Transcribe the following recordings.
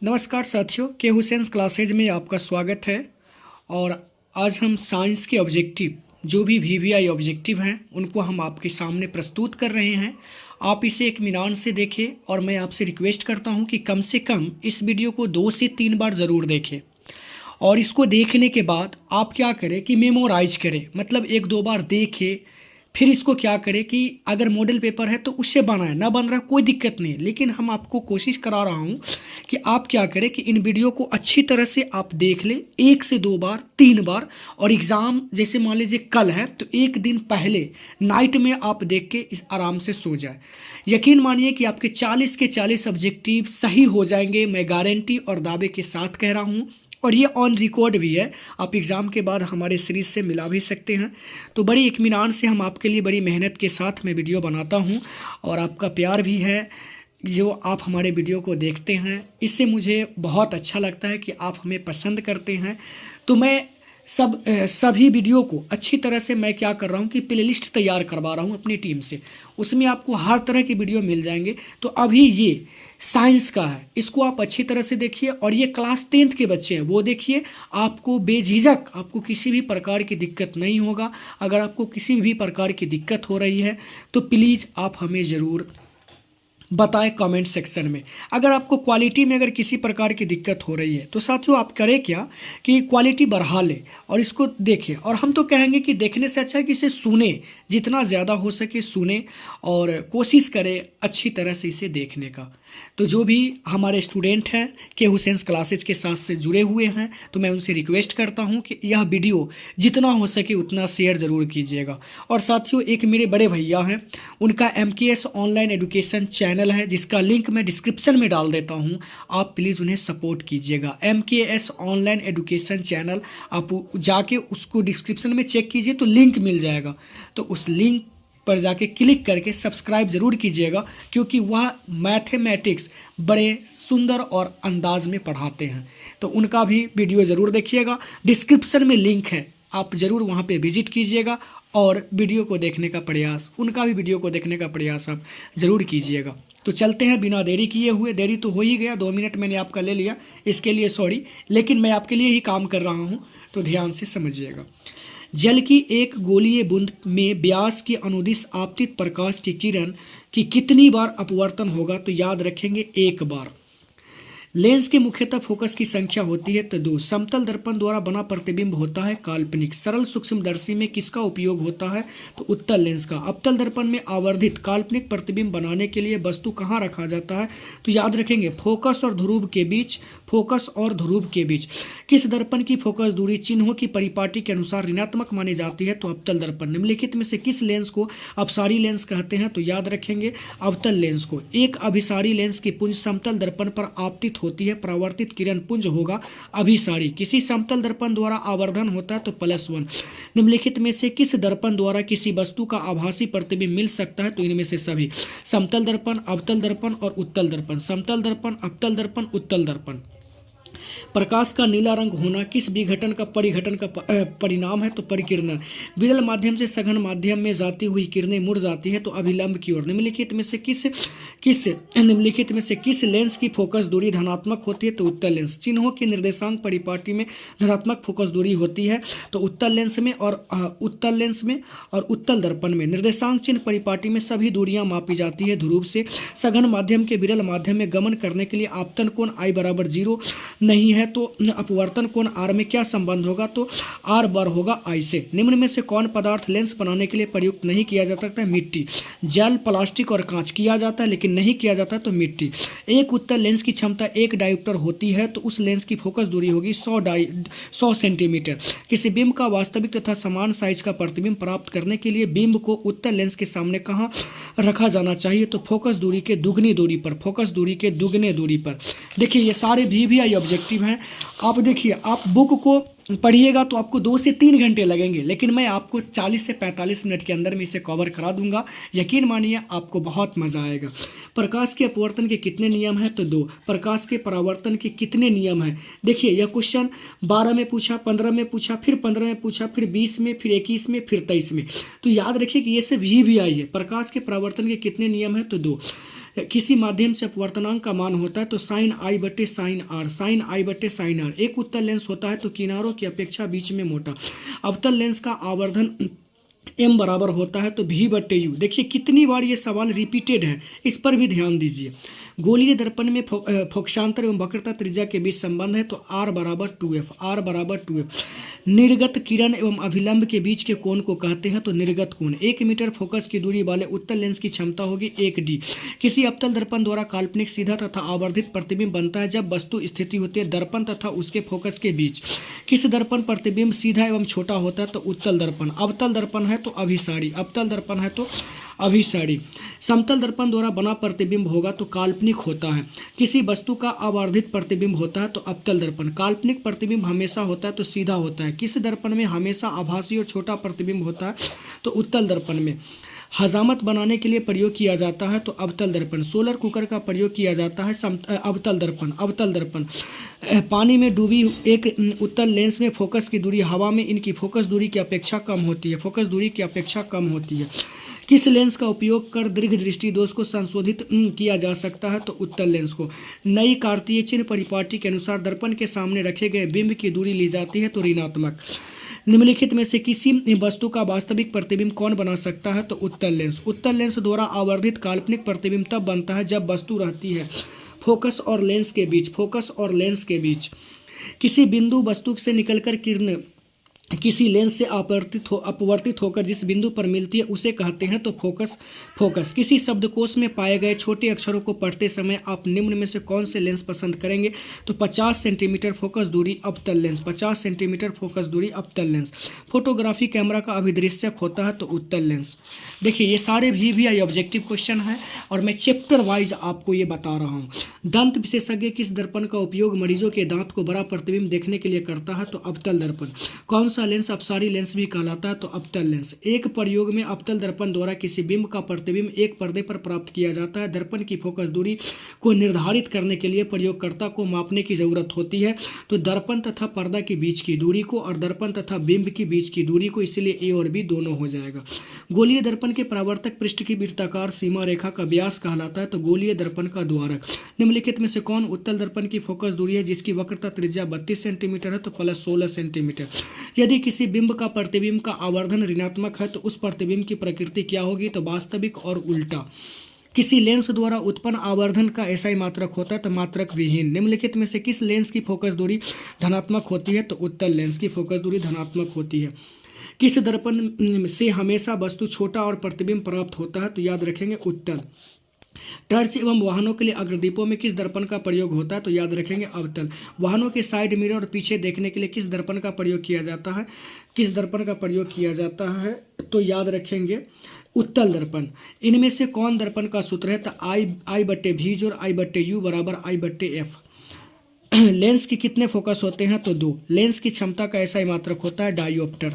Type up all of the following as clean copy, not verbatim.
नमस्कार साथियों, के हुसैन्स क्लासेज में आपका स्वागत है। और आज हम साइंस के ऑब्जेक्टिव, जो भी वीवीआई ऑब्जेक्टिव हैं, उनको हम आपके सामने प्रस्तुत कर रहे हैं। आप इसे इत्मीनान से देखें और मैं आपसे रिक्वेस्ट करता हूं कि कम से कम इस वीडियो को 2 से 3 बार ज़रूर देखें। और इसको देखने के बाद आप क्या करें कि मेमोराइज करें, मतलब 1-2 बार देखें। फिर इसको क्या करें कि अगर मॉडल पेपर है तो उससे बनाएं, ना बन रहा कोई दिक्कत नहीं है, लेकिन हम आपको कोशिश करा रहा हूं कि आप क्या करें कि इन वीडियो को अच्छी तरह से आप देख लें 1 से 2 बार 3 बार। और एग्ज़ाम जैसे मान लीजिए कल है तो एक दिन पहले नाइट में आप देख के इस आराम से सो जाए। यकीन मानिए कि आपके 40 के 40 ऑब्जेक्टिव सही हो जाएंगे, मैं गारंटी और दावे के साथ कह रहा हूँ। और ये ऑन रिकॉर्ड भी है, आप एग्ज़ाम के बाद हमारे सीरीज से मिला भी सकते हैं। तो बड़ी इत्मीनान से हम आपके लिए बड़ी मेहनत के साथ मैं वीडियो बनाता हूँ और आपका प्यार भी है जो आप हमारे वीडियो को देखते हैं। इससे मुझे बहुत अच्छा लगता है कि आप हमें पसंद करते हैं। तो मैं सभी वीडियो को अच्छी तरह से मैं क्या कर रहा हूँ कि प्लेलिस्ट तैयार करवा रहा हूँ अपनी टीम से, उसमें आपको हर तरह के वीडियो मिल जाएंगे। तो अभी ये साइंस का है, इसको आप अच्छी तरह से देखिए। और ये क्लास 10th के बच्चे हैं, वो देखिए, आपको बेझिझक, आपको किसी भी प्रकार की दिक्कत नहीं होगा। अगर आपको किसी भी प्रकार की दिक्कत हो रही है तो प्लीज़ आप हमें ज़रूर बताएं कमेंट सेक्शन में। अगर आपको क्वालिटी में अगर किसी प्रकार की दिक्कत हो रही है तो साथियों आप करें क्या कि क्वालिटी बढ़ा लें और इसको देखें। और हम तो कहेंगे कि देखने से अच्छा है कि इसे सुने, जितना ज़्यादा हो सके सुने और कोशिश करें अच्छी तरह से इसे देखने का। तो जो भी हमारे स्टूडेंट हैं के हुसैन्स क्लासेज के साथ से जुड़े हुए हैं, तो मैं उनसे रिक्वेस्ट करता हूं कि यह वीडियो जितना हो सके उतना शेयर ज़रूर कीजिएगा। और साथियों एक मेरे बड़े भैया हैं, उनका MKS ऑनलाइन एजुकेशन चैनल है, जिसका लिंक मैं डिस्क्रिप्शन में डाल देता हूं। आप प्लीज़ उन्हें सपोर्ट कीजिएगा। MKS ऑनलाइन एजुकेशन चैनल, आप जाके उसको डिस्क्रिप्शन में चेक कीजिए तो लिंक मिल जाएगा। तो उस लिंक पर जाके क्लिक करके सब्सक्राइब ज़रूर कीजिएगा, क्योंकि वह मैथमेटिक्स बड़े सुंदर और अंदाज में पढ़ाते हैं। तो उनका भी वीडियो ज़रूर देखिएगा, डिस्क्रिप्शन में लिंक है, आप ज़रूर वहाँ पे विजिट कीजिएगा और वीडियो को देखने का प्रयास, उनका भी वीडियो को देखने का प्रयास आप ज़रूर कीजिएगा। तो चलते हैं बिना देरी किए हुए। देरी तो हो ही गया, 2 मिनट मैंने आपका ले लिया, इसके लिए सॉरी, लेकिन मैं आपके लिए ही काम कर रहा हूँ, तो ध्यान से समझिएगा। जल की एक गोलीय बूंद में व्यास की अनुदिश आपतित प्रकाश की किरण की कितनी बार अपवर्तन होगा? तो याद रखेंगे 1 बार। लेंस के मुख्यतः फोकस की संख्या होती है तो 2। समतल दर्पण द्वारा बना प्रतिबिंब होता है काल्पनिक। सरल सूक्ष्मदर्शी में किसका उपयोग होता है? तो उत्तल लेंस का। अवतल दर्पण में आवर्धित काल्पनिक प्रतिबिंब बनाने के लिए वस्तु कहाँ रखा जाता है? तो याद रखेंगे फोकस और ध्रुव के बीच। फोकस और ध्रुव के बीच। किस दर्पण की फोकस दूरी चिन्हों की परिपाटी के अनुसार ऋणात्मक मानी जाती है? तो अवतल दर्पण। निम्नलिखित में से किस लेंस को अपसारी लेंस कहते हैं? तो याद रखेंगे अवतल लेंस को। एक अभिसारी लेंस की पुंज समतल दर्पण पर आपतित होती है, परावर्तित किरण पुंज होगा अभिसारी। किसी समतल दर्पण द्वारा आवर्धन होता है तो +1। निम्नलिखित में से किस दर्पण द्वारा किसी वस्तु का आभासी प्रतिबिंब मिल सकता है? तो इनमें से सभी। समतल दर्पण, अवतल दर्पण और उत्तल दर्पण। समतल दर्पण, अवतल दर्पण, उत्तल दर्पण। प्रकाश का नीला रंग होना किस विघटन का परिघटन का परिणाम है? तो परिकिरणन। विरल माध्यम से सघन माध्यम में जाती हुई किरणें मुड़ जाती है तो अभिलंब की ओर। निम्नलिखित में से किस लेंस की फोकस दूरी धनात्मक होती है? तो उत्तल लेंस। चिन्हों की निर्देशांक परिपाटी में धनात्मक फोकस दूरी होती है तो उत्तल लेंस में और उत्तल दर्पण में। निर्देशांक चिन्ह परिपाटी में सभी दूरियां मापी जाती है ध्रुव से। सघन माध्यम के विरल माध्यम में गमन करने के लिए आपतन कोण I = 0 नहीं है तो अपवर्तन कोण R में क्या संबंध होगा? तो R bar होगा I से। निम्न में से कौन पदार्थ लेंस बनाने के लिए प्रयुक्त नहीं किया जा सकता है? मिट्टी। जल, प्लास्टिक और कांच। किया जाता है लेकिन नहीं किया जाता तो मिट्टी। एक उत्तल लेंस की क्षमता 1 डायोप्टर होती है तो उस लेंस की फोकस दूरी होगी 100 सेंटीमीटर। किसी बिंब का वास्तविक तथा समान साइज का प्रतिबिंब प्राप्त करने के लिए बिंब को उत्तल लेंस के सामने कहाँ रखा जाना चाहिए? तो फोकस दूरी के दुगनी दूरी पर। फोकस दूरी के दुगने दूरी पर। देखिए ये सारे वीवीआई ऑब्जेक्टिव हैं। आप देखिए, आप बुक को पढ़िएगा तो आपको 2 से 3 घंटे लगेंगे, लेकिन मैं आपको 40 से 45 मिनट के अंदर में इसे कवर करा दूंगा। यकीन मानिए आपको बहुत मज़ा आएगा। प्रकाश के अपवर्तन के कितने नियम हैं? तो 2। प्रकाश के परावर्तन के कितने नियम हैं? देखिए यह क्वेश्चन 12 में पूछा, 15 में पूछा, फिर 15 में पूछा, फिर 20 में, फिर 21 में, फिर 23 में। तो याद रखिए कि ये सब वीवीआई है। प्रकाश के परावर्तन के कितने नियम हैं? तो 2। किसी माध्यम से अपवर्तनांक का मान होता है तो साइन आई बटे साइन आर, साइन आई बटे साइन आर। एक उत्तल लेंस होता है तो किनारों की अपेक्षा बीच में मोटा। अवतल लेंस का आवर्धन m बराबर होता है तो v बटे यू। देखिए कितनी बार ये सवाल रिपीटेड है, इस पर भी ध्यान दीजिए। गोलीय दर्पण में फोकसांतर एवं वक्रता त्रिज्या के बीच संबंध है तो r बराबर 2f, r बराबर 2f। निर्गत किरण एवं अभिलंब के बीच के कोण को कहते हैं तो निर्गत कोण। 1 मीटर फोकस की दूरी वाले उत्तल लेंस की क्षमता होगी 1d। किसी अवतल दर्पण द्वारा काल्पनिक सीधा तथा आवर्धित प्रतिबिंब बनता है जब वस्तु स्थिति होती है दर्पण तथा उसके फोकस के बीच। किस दर्पण प्रतिबिंब सीधा एवं छोटा होता है तो उत्तल दर्पण। अवतल दर्पण है तो अभिसारी, अवतल दर्पण है तो अभिसारी। समतल दर्पण द्वारा बना प्रतिबिंब होगा तो काल्पनिक होता है। किसी वस्तु का आवर्धित प्रतिबिंब होता है तो अवतल दर्पण। काल्पनिक प्रतिबिंब हमेशा होता है तो सीधा होता है। किस दर्पण में हमेशा आभासी और छोटा प्रतिबिंब होता है तो उत्तल दर्पण में। हजामत बनाने के लिए प्रयोग किया जाता है तो अवतल दर्पण। सोलर कुकर का प्रयोग किया जाता है अवतल दर्पण, अवतल दर्पण। पानी में डूबी एक उत्तल लेंस में फोकस की दूरी हवा में इनकी फोकस दूरी की अपेक्षा कम होती है, फोकस दूरी की अपेक्षा कम होती है। किस लेंस का उपयोग कर दीर्घ दृष्टि दोष को संशोधित किया जा सकता है तो उत्तल लेंस को। नई कार्तीय चिन्ह परिपाटी के अनुसार दर्पण के सामने रखे गए बिंब की दूरी ली जाती है तो ऋणात्मक। निम्नलिखित में से किसी वस्तु का वास्तविक प्रतिबिंब कौन बना सकता है तो उत्तल लेंस। उत्तल लेंस द्वारा आवर्धित काल्पनिक प्रतिबिंब तब बनता है जब वस्तु रहती है फोकस और लेंस के बीच, फोकस और लेंस के बीच। किसी बिंदु वस्तु से निकलकर किरण किसी लेंस से अपवर्तित होकर जिस बिंदु पर मिलती है उसे कहते हैं तो फोकस, फोकस। किसी शब्दकोश में पाए गए छोटे अक्षरों को पढ़ते समय आप निम्न में से कौन से लेंस पसंद करेंगे तो 50 सेंटीमीटर फोकस दूरी अवतल लेंस, 50 सेंटीमीटर फोकस दूरी अवतल लेंस। फोटोग्राफी कैमरा का अभिदृश्यक होता है तो उत्तल लेंस। देखिए ये सारे VVI ऑब्जेक्टिव क्वेश्चन हैं और मैं चैप्टर वाइज आपको ये बता रहा हूँ। दंत विशेषज्ञ किस दर्पण का उपयोग मरीजों के दांत को बड़ा प्रतिबिंब देखने के लिए करता है तो अवतल दर्पण। कौन सा लेंस अपसारी लेंस भी कहलाता है तो अवतल लेंस। एक प्रयोग में अवतल दर्पण द्वारा किसी बिंब का प्रतिबिंब एक पर्दे पर प्राप्त किया जाता है। दर्पण की फोकस दूरी को निर्धारित करने के लिए प्रयोगकर्ता को मापने की जरूरत होती है तो दर्पण तथा पर्दा के बीच की दूरी को और दर्पण तथा बिंब के बीच की दूरी को, इसलिए A और B दोनों हो जाएगा। गोलीय दर्पण के परावर्तक पृष्ठ की वृत्ताकार सीमा रेखा का व्यास कहलाता है तो गोलीय दर्पण का द्वारक। निम्नलिखित में से कौन उत्तल दर्पण की फोकस दूरी है जिसकी वक्रता त्रिज्या 32 सेंटीमीटर है तो प्लस 16 सेंटीमीटर। यदि किसी बिंब का प्रतिबिंब का आवर्धन ऋणात्मक है तो उस प्रतिबिंब की प्रकृति क्या होगी तो वास्तविक और उल्टा। किसी लेंस द्वारा उत्पन्न आवर्धन का ऐसा ही मात्रक होता है तो मात्रक विहीन। निम्नलिखित में से किस लेंस की फोकस दूरी धनात्मक होती है तो उत्तल लेंस की फोकस दूरी धनात्मक होती है। किस दर्पण से हमेशा वस्तु छोटा और प्रतिबिंब प्राप्त होता है तो याद रखेंगे उत्तल। टर्च एवं वाहनों के लिए अग्रदीपों में किस दर्पण का प्रयोग होता है तो याद रखेंगे अवतल। वाहनों के साइड मिरर और पीछे देखने के लिए किस दर्पण का प्रयोग किया जाता है, किस दर्पण का प्रयोग किया जाता है तो याद रखेंगे उत्तल दर्पण। इनमें से कौन दर्पण का सूत्र है तो आई बटे भी और आई बटे यू बराबर आई बटे एफ। लेंस के कितने फोकस होते हैं तो 2। लेंस की क्षमता का ऐसा ही मात्रक होता है डायोप्टर,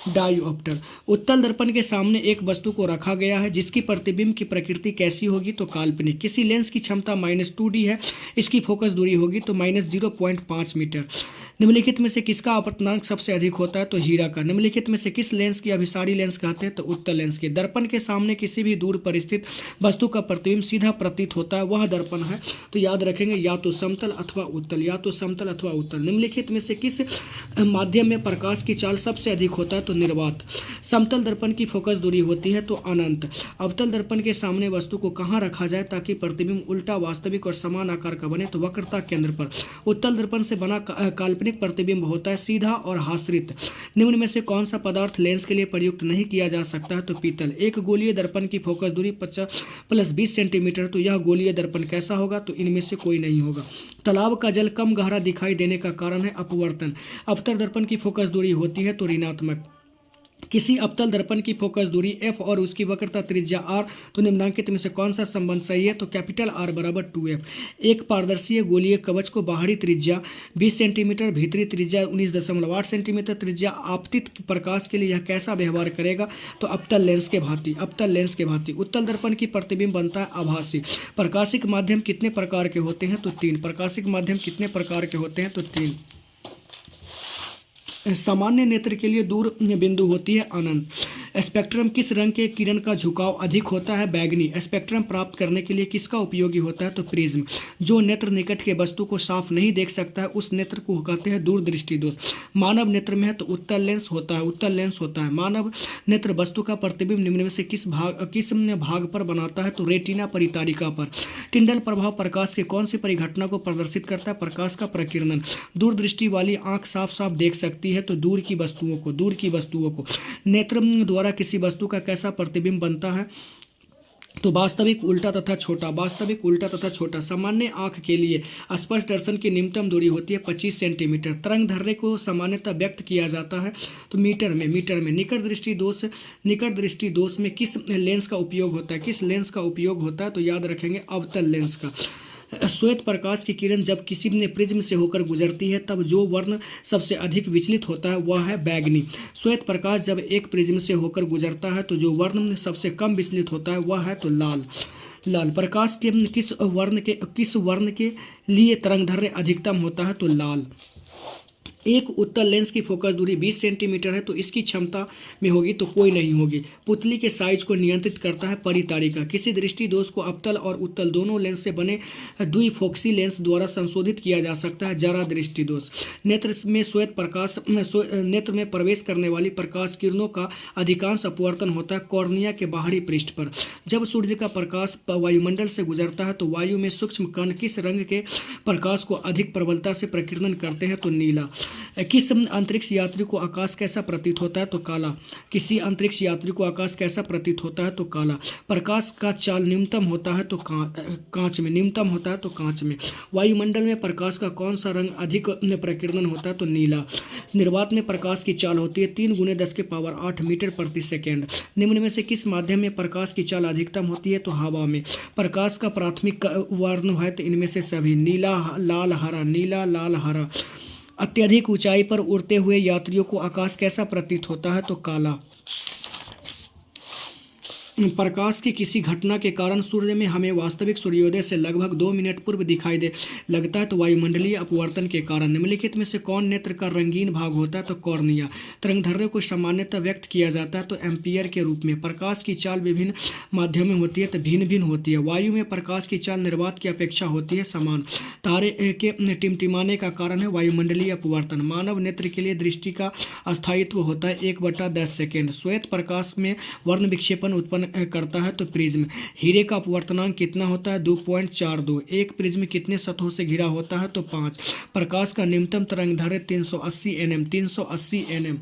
डायोप्टर। उत्तल दर्पण के सामने एक वस्तु को रखा गया है जिसकी प्रतिबिंब की प्रकृति कैसी होगी तो काल्पनिक। किसी लेंस की क्षमता -2D है, इसकी फोकस दूरी होगी तो -0.5 मीटर। निम्नलिखित में से किसका अपवर्तनांक सबसे अधिक होता है तो हीरा का। निम्नलिखित में से किस लेंस की अभिसारी लेंस कहते हैं तो उत्तल लेंस के। दर्पण के सामने किसी भी दूर पर स्थित वस्तु का प्रतिबिंब सीधा प्रतीत होता है वह दर्पण है तो याद रखेंगे या तो समतल अथवा उत्तल, या तो समतल अथवा उत्तल। निम्नलिखित में से किस माध्यम में प्रकाश की चाल सबसे अधिक होता है तो निर्वात। समतल दर्पण की फोकस दूरी होती है तो अनंत। अवतल दर्पण के सामने वस्तु को कहाँ रखा जाए ताकि प्रतिबिंब उल्टा, वास्तविक और समान आकार का बने तो वक्रता केंद्र पर। उत्तल दर्पण से बना काल्पनिक प्रतिबिंब होता है सीधा और हास्रित। निम्न में से कौन सा पदार्थ लेंस के लिए प्रयुक्त नहीं किया जा सकता है तो पीतल। एक गोलीय दर्पण की फोकस दूरी 50 + 20 सेंटीमीटर तो यह गोलीय दर्पण कैसा होगा तो इनमें से कोई नहीं होगा। तालाब का जल कम गहरा दिखाई देने का कारण है अपवर्तन। अवतल दर्पण की फोकस दूरी होती है तो ऋणात्मक। किसी अवतल दर्पण की फोकस दूरी f और उसकी वक्रता त्रिज्या r तो निम्नलिखित में से कौन सा संबंध सही है तो कैपिटल R बराबर 2f। एक पारदर्शी गोलीय कवच को बाहरी त्रिज्या 20 सेंटीमीटर, भीतरी त्रिज्या 19.8 सेंटीमीटर त्रिज्या आपतित प्रकाश के लिए यह कैसा व्यवहार करेगा तो अवतल लेंस के भांति, अवतल लेंस के भांति। उत्तल दर्पण की प्रतिबिंब बनता है आभासी। प्रकाशिक माध्यम कितने प्रकार के होते हैं तो 3। प्रकाशिक माध्यम कितने प्रकार के होते हैं तो 3। सामान्य नेत्र के लिए दूर बिंदु होती है अनंत। स्पेक्ट्रम किस रंग के किरण का झुकाव अधिक होता है? बैगनी। स्पेक्ट्रम प्राप्त करने के लिए किसका उपयोगी होता है? तो प्रिज्म। जो नेत्र निकट के वस्तु को साफ नहीं देख सकता है उस नेत्र को कहते हैं दूरदृष्टि दोष। मानव नेत्र में है तो उत्तल लेंस होता है। मानव नेत्र वस्तु का प्रतिबिंब निम्न में से किस भाग पर बनाता है? तो रेटिना परितारिका पर। टिंडल प्रभाव प्रकाश के कौन सी परिघटना को प्रदर्शित करता है? प्रकाश का प्रकीर्णन। दूरदृष्टि वाली आंख साफ साफ देख सकती है तो दूर की वस्तुओं को। नेत्र द्वारा किसी वस्तु का कैसा प्रतिबिंब बनता है? तो वास्तविक, उल्टा तथा छोटा। सामान्य आंख के लिए स्पष्ट दर्शन की न्यूनतम दूरी होती है 25 सेंटीमीटर। तरंग दैर्ध्य को सामान्यतः व्यक्त किया जाता है तो मीटर में। निकट दृष्टि दोष में किस लेंस का उपयोग होता है? तो याद रखेंगे अवतल लेंस का। श्वेत प्रकाश की किरण जब किसी प्रिज्म से होकर गुजरती है तब जो वर्ण सबसे अधिक विचलित होता है वह है बैगनी। श्वेत प्रकाश जब एक प्रिज्म से होकर गुजरता है तो जो वर्ण सबसे कम विचलित होता है वह है तो लाल। प्रकाश के किस वर्ण के लिए तरंगदैर्घ्य अधिकतम होता है? तो लाल। एक उत्तल लेंस की फोकस दूरी 20 सेंटीमीटर है तो इसकी क्षमता में होगी तो कोई नहीं होगी। पुतली के साइज को नियंत्रित करता है परितारिका। किसी दृष्टि दोष को अवतल और उत्तल दोनों लेंस से बने द्विफोक्सी लेंस द्वारा संशोधित किया जा सकता है। जरा दृष्टि दोष। नेत्र में प्रवेश करने वाली प्रकाश किरणों का अधिकांश अपवर्तन होता है कॉर्निया के बाहरी पृष्ठ पर। जब सूर्य का प्रकाश वायुमंडल से गुजरता है तो वायु में सूक्ष्म कण किस रंग के प्रकाश को अधिक प्रबलता से प्रकीर्णन करते हैं? तो नीला। किस अंतरिक्ष यात्री को आकाश कैसा प्रतीत होता है? तो काला। किसी अंतरिक्ष यात्री को आकाश कैसा प्रतीत होता है? तो काला। प्रकाश का चाल न्यूनतम होता है तो कांच में। वायुमंडल में प्रकाश का कौन सा रंग अधिक प्रकीर्णन होता है? तो नीला। निर्वात में प्रकाश की चाल होती है 3 × 10⁸ मीटर प्रति सेकेंड। निम्न में से किस माध्यम में प्रकाश की चाल अधिकतम होती है? तो हवा में। प्रकाश का प्राथमिक वर्ण है तो इनमें से सभी नीला लाल हरा। अत्यधिक ऊंचाई पर उड़ते हुए यात्रियों को आकाश कैसा प्रतीत होता है? तो काला। प्रकाश की किसी घटना के कारण सूर्य में हमें वास्तविक सूर्योदय से लगभग 2 मिनट पूर्व दिखाई दे लगता है तो वायुमंडलीय अपवर्तन के कारण। निम्नलिखित में से कौन नेत्र का रंगीन भाग होता है? तो कॉर्निया। तरंगदैर्घ्य को सामान्यतः व्यक्त किया जाता है तो एम्पियर के रूप में। प्रकाश की चाल विभिन्न माध्यमों में होती है तो भिन्न होती है। वायु में प्रकाश की चाल निर्वात की अपेक्षा होती है समान। तारे के टिमटिमाने का कारण है वायुमंडलीय अपवर्तन। मानव नेत्र के लिए दृष्टि का स्थायित्व होता है 1/10 सेकेंड। श्वेत प्रकाश में वर्ण विक्षेपण उत्पन्न करता है तो प्रिज्म। हीरे का अपवर्तनांक कितना होता है? 2.42। एक प्रिज्म कितने सतहों से घिरा होता है? तो 5। प्रकाश का न्यूनतम तरंगदैर्घ्य 380 nm।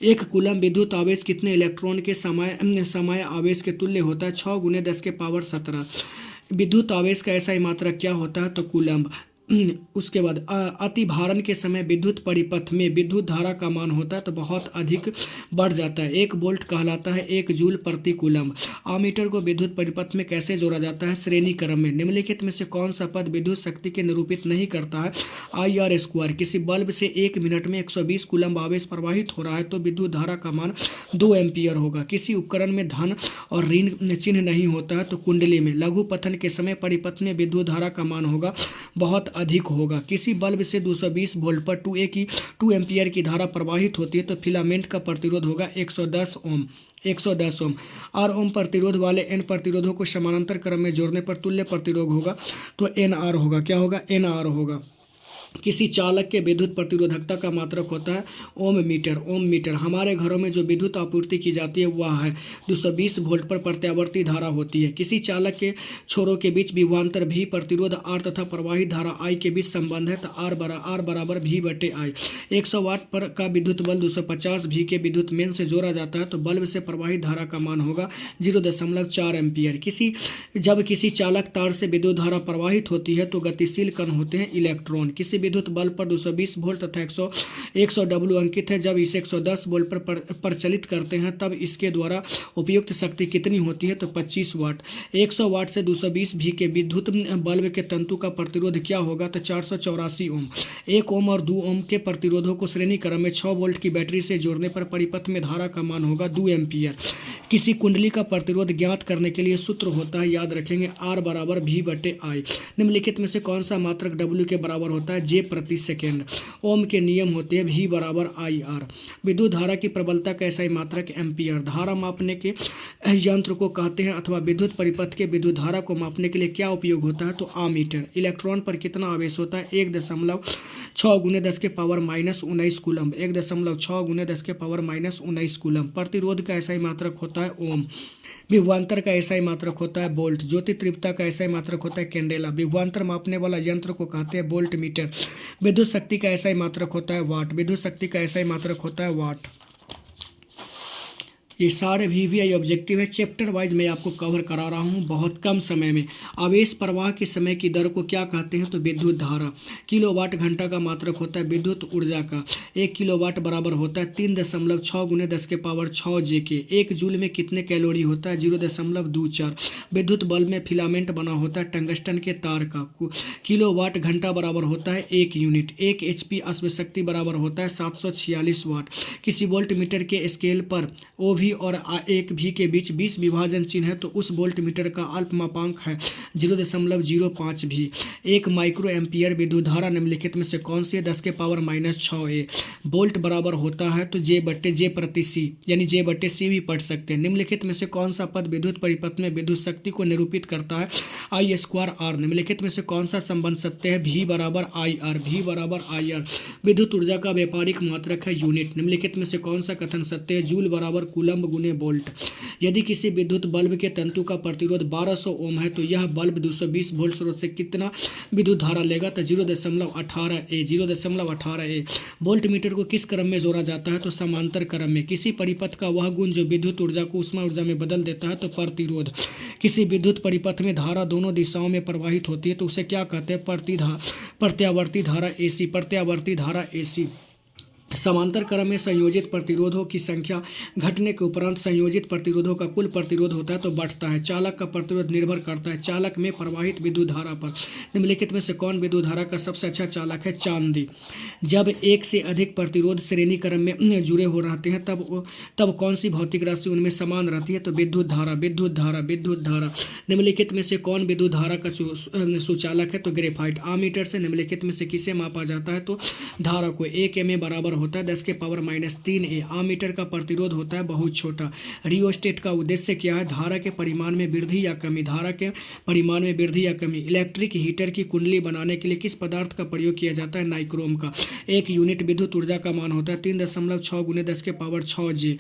एक कूलम विद्युत आवेश कितने इलेक्ट्रॉन के समय आवेश के तुल्य होता है? 6 × 10⁻17। विद्युत आवेश का ऐसा मात्रक क्या होता है? तो कूलम। उसके बाद अतिभारण के समय विद्युत परिपथ में विद्युत धारा का मान होता है तो बहुत अधिक बढ़ जाता है। 1 वोल्ट कहलाता है 1 जूल प्रति कूलम। आमीटर को विद्युत परिपथ में कैसे जोड़ा जाता है? श्रेणी क्रम में। निम्नलिखित में से कौन सा पद विद्युत शक्ति के निरूपित नहीं करता है? IR²। किसी बल्ब से 1 मिनट में 120 कूलम आवेश प्रवाहित हो रहा है तो विद्युत धारा का मान 2 एम्पियर होगा। किसी उपकरण में धन और ऋण चिन्ह नहीं होता है तो कुंडली में। लघु पतन के समय परिपथ में विद्युत धारा का मान होगा बहुत अधिक होगा। किसी बल्ब से 220 वोल्ट पर 2 एम्पियर की धारा प्रवाहित होती है तो फिलामेंट का प्रतिरोध होगा 110 ओम। 110 ओम। R ओम प्रतिरोध वाले N प्रतिरोधों को समानांतर क्रम में जोड़ने पर तुल्य प्रतिरोध होगा तो NR होगा। क्या होगा? NR होगा। किसी चालक के विद्युत प्रतिरोधकता का मात्रक होता है ओम मीटर। हमारे घरों में जो विद्युत आपूर्ति की जाती है वह है 220 वोल्ट पर प्रत्यावर्ती धारा होती है। किसी चालक के छोरों के बीच विभवांतर V प्रतिरोध R तथा प्रवाहित धारा I के बीच संबंध है तो R बराबर V/I। 100 वाट पर का विद्युत बल 250 V के विद्युत मेन से जोड़ा जाता है तो बल्ब से प्रवाहित धारा का मान होगा 0.4 एम्पियर। जब किसी चालक तार से विद्युत धारा प्रवाहित होती है तो गतिशील कण होते हैं इलेक्ट्रॉन। किसी विद्युत बल्ब पर 220 वोल्ट तथा 100 W अंकित है। जब इसे 110 वोल्ट पर प्रचलित करते हैं तब इसके द्वारा उपयुक्त शक्ति कितनी होती है? तो 25 वाट। 100 वाट से 220 V के विद्युत बल्ब के तंतु का प्रतिरोध क्या होगा? तो 484 ओम। 1 ओम और 2 ओम के प्रतिरोधों को श्रेणी क्रम में 6 वोल्ट की बैटरी से जोड़ने पर परिपथ में धारा का मान होगा 2 एम्पियर। किसी कुंडली का प्रतिरोध ज्ञात करने के लिए सूत्र होता है, याद रखेंगे, R बराबर V/I। निम्नलिखित में से कौन सा मात्रक W के बराबर होता है? जे प्रति सेकेंड। ओम के नियम होते हैं V बराबर IR। विद्युत धारा की प्रबलता का एसआई मात्रक एम्पियर। धारा मापने के यंत्र को कहते हैं अथवा विद्युत परिपथ के विद्युत धारा को मापने के लिए क्या उपयोग होता है, तो आमीटर। इलेक्ट्रॉन पर कितना आवेश होता है, 1.6 × 10⁻⁹ कूलम। 1.6 × 10⁻⁹ कूलम। प्रतिरोध का एसआई मात्रक होता है ओम। विभवांतर का एसआई मात्रक होता है वोल्ट। ज्योति तीव्रता का एसआई मात्रक होता है कैंडेला। विभवांतर मापने वाला यंत्र को कहते हैं वोल्ट मीटर। विद्युत शक्ति का एसआई मात्रक होता है वाट। विद्युत शक्ति का एसआई मात्रक होता है वाट। ये सारे VVI ऑब्जेक्टिव है, चैप्टर वाइज मैं आपको कवर करा रहा हूँ बहुत कम समय में। आवेश प्रवाह के समय की दर को क्या कहते हैं, तो विद्युत धारा। किलोवाट घंटा का मात्रक होता है विद्युत ऊर्जा का। 1 किलोवाट बराबर होता है 3.6 × 10⁻6 JK। 1 जूल में कितने कैलोरी होता है, 0.24। विद्युत बल्ब में फिलामेंट बना होता है टंगस्टन के तार का। किलोवाट घंटा बराबर होता है 1 यूनिट। 1 HP अश्व शक्ति बराबर होता है 746 वाट। किसी वोल्ट मीटर के स्केल पर OV और 1V के बीच 20 विभाजन चिन्ह है तो उस वोल्ट मीटर का अल्पमापांक है 0.05 भी। 1 माइक्रो एम्पियर विद्युत धारा निम्नलिखित में से कौन सी है, 10⁻⁻6A। वोल्ट बराबर होता है तो J प्रति C, यानी J/C भी पढ़ सकते हैं। निम्नलिखित में से कौन सा पद विद्युत परिपथ में विद्युत शक्ति को निरूपित करता है, I²R। निम्नलिखित में से कौन सा संबंध सत्य है, V बराबर IR। V बराबर IR। विद्युत ऊर्जा का व्यापारिक मात्रक है यूनिट। निम्नलिखित में से कौन सा कथन सत्य है, जूल बराबर कूलम गुने वोल्ट। यदि किसी विद्युत बल्ब के तंतु का प्रतिरोध 1200 ओम है तो यह बल्ब 220 वोल्ट स्रोत से कितना विद्युत धारा लेगा, तो 0.18A। वोल्ट मीटर को किस क्रम में जोड़ा जाता है, तो समांतर क्रम में। किसी परिपथ का वह गुण जो विद्युत ऊर्जा को ऊष्मा ऊर्जा में बदल देता है, तो प्रतिरोध। किसी विद्युत परिपथ में धारा दोनों दिशाओं में प्रवाहित होती है तो उसे क्या कहते हैं, प्रत्यावर्ती धारा AC। प्रत्यावर्ती धारा AC। समांतर क्रम में संयोजित प्रतिरोधों की संख्या घटने के उपरांत संयोजित प्रतिरोधों का कुल प्रतिरोध होता है तो बढ़ता है। चालक का प्रतिरोध निर्भर करता है चालक में प्रवाहित विद्युत धारा पर। निम्नलिखित में से कौन विद्युत धारा का सबसे अच्छा चालक है, चांदी। जब एक से अधिक प्रतिरोध श्रेणी क्रम में जुड़े हो रहते हैं तब कौन सी भौतिक राशि उनमें समान रहती है, तो विद्युत धारा। विद्युत धारा। विद्युत धारा। निम्नलिखित में से कौन विद्युत धारा का सुचालक है, तो ग्रेफाइट। आमीटर से निम्नलिखित में से किसे मापा जाता है, तो धारा को। 1 mA बराबर होता है 10⁻³ आमीटर का प्रतिरोध होता है बहुत छोटा। रियोस्टेट का उद्देश्य क्या है, धारा के परिमाण में वृद्धि या कमी। धारा के परिमाण में वृद्धि या कमी। इलेक्ट्रिक हीटर की कुंडली बनाने के लिए किस पदार्थ का प्रयोग किया जाता है, नाइक्रोम का। 1 यूनिट विद्युत ऊर्जा का मान होता है 3.6 × 10⁻6 J।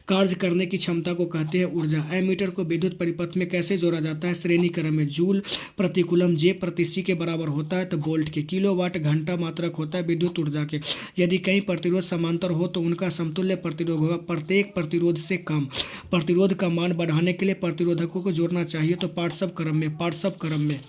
कार्य करने की क्षमता को कहते हैं ऊर्जा। एमीटर को विद्युत परिपथ में कैसे जोड़ा जाता है, श्रेणी क्रम में। जूल प्रति कूलम J प्रति C के बराबर होता है तो वोल्ट के। किलोवाट घंटा मात्रक होता है विद्युत ऊर्जा के। यदि कई प्रतिरोध समांतर हो तो उनका समतुल्य प्रतिरोध होगा प्रत्येक प्रतिरोध से कम। प्रतिरोध का मान बढ़ाने के लिए प्रतिरोधकों को जोड़ना चाहिए तो पार्ट्शव क्रम में।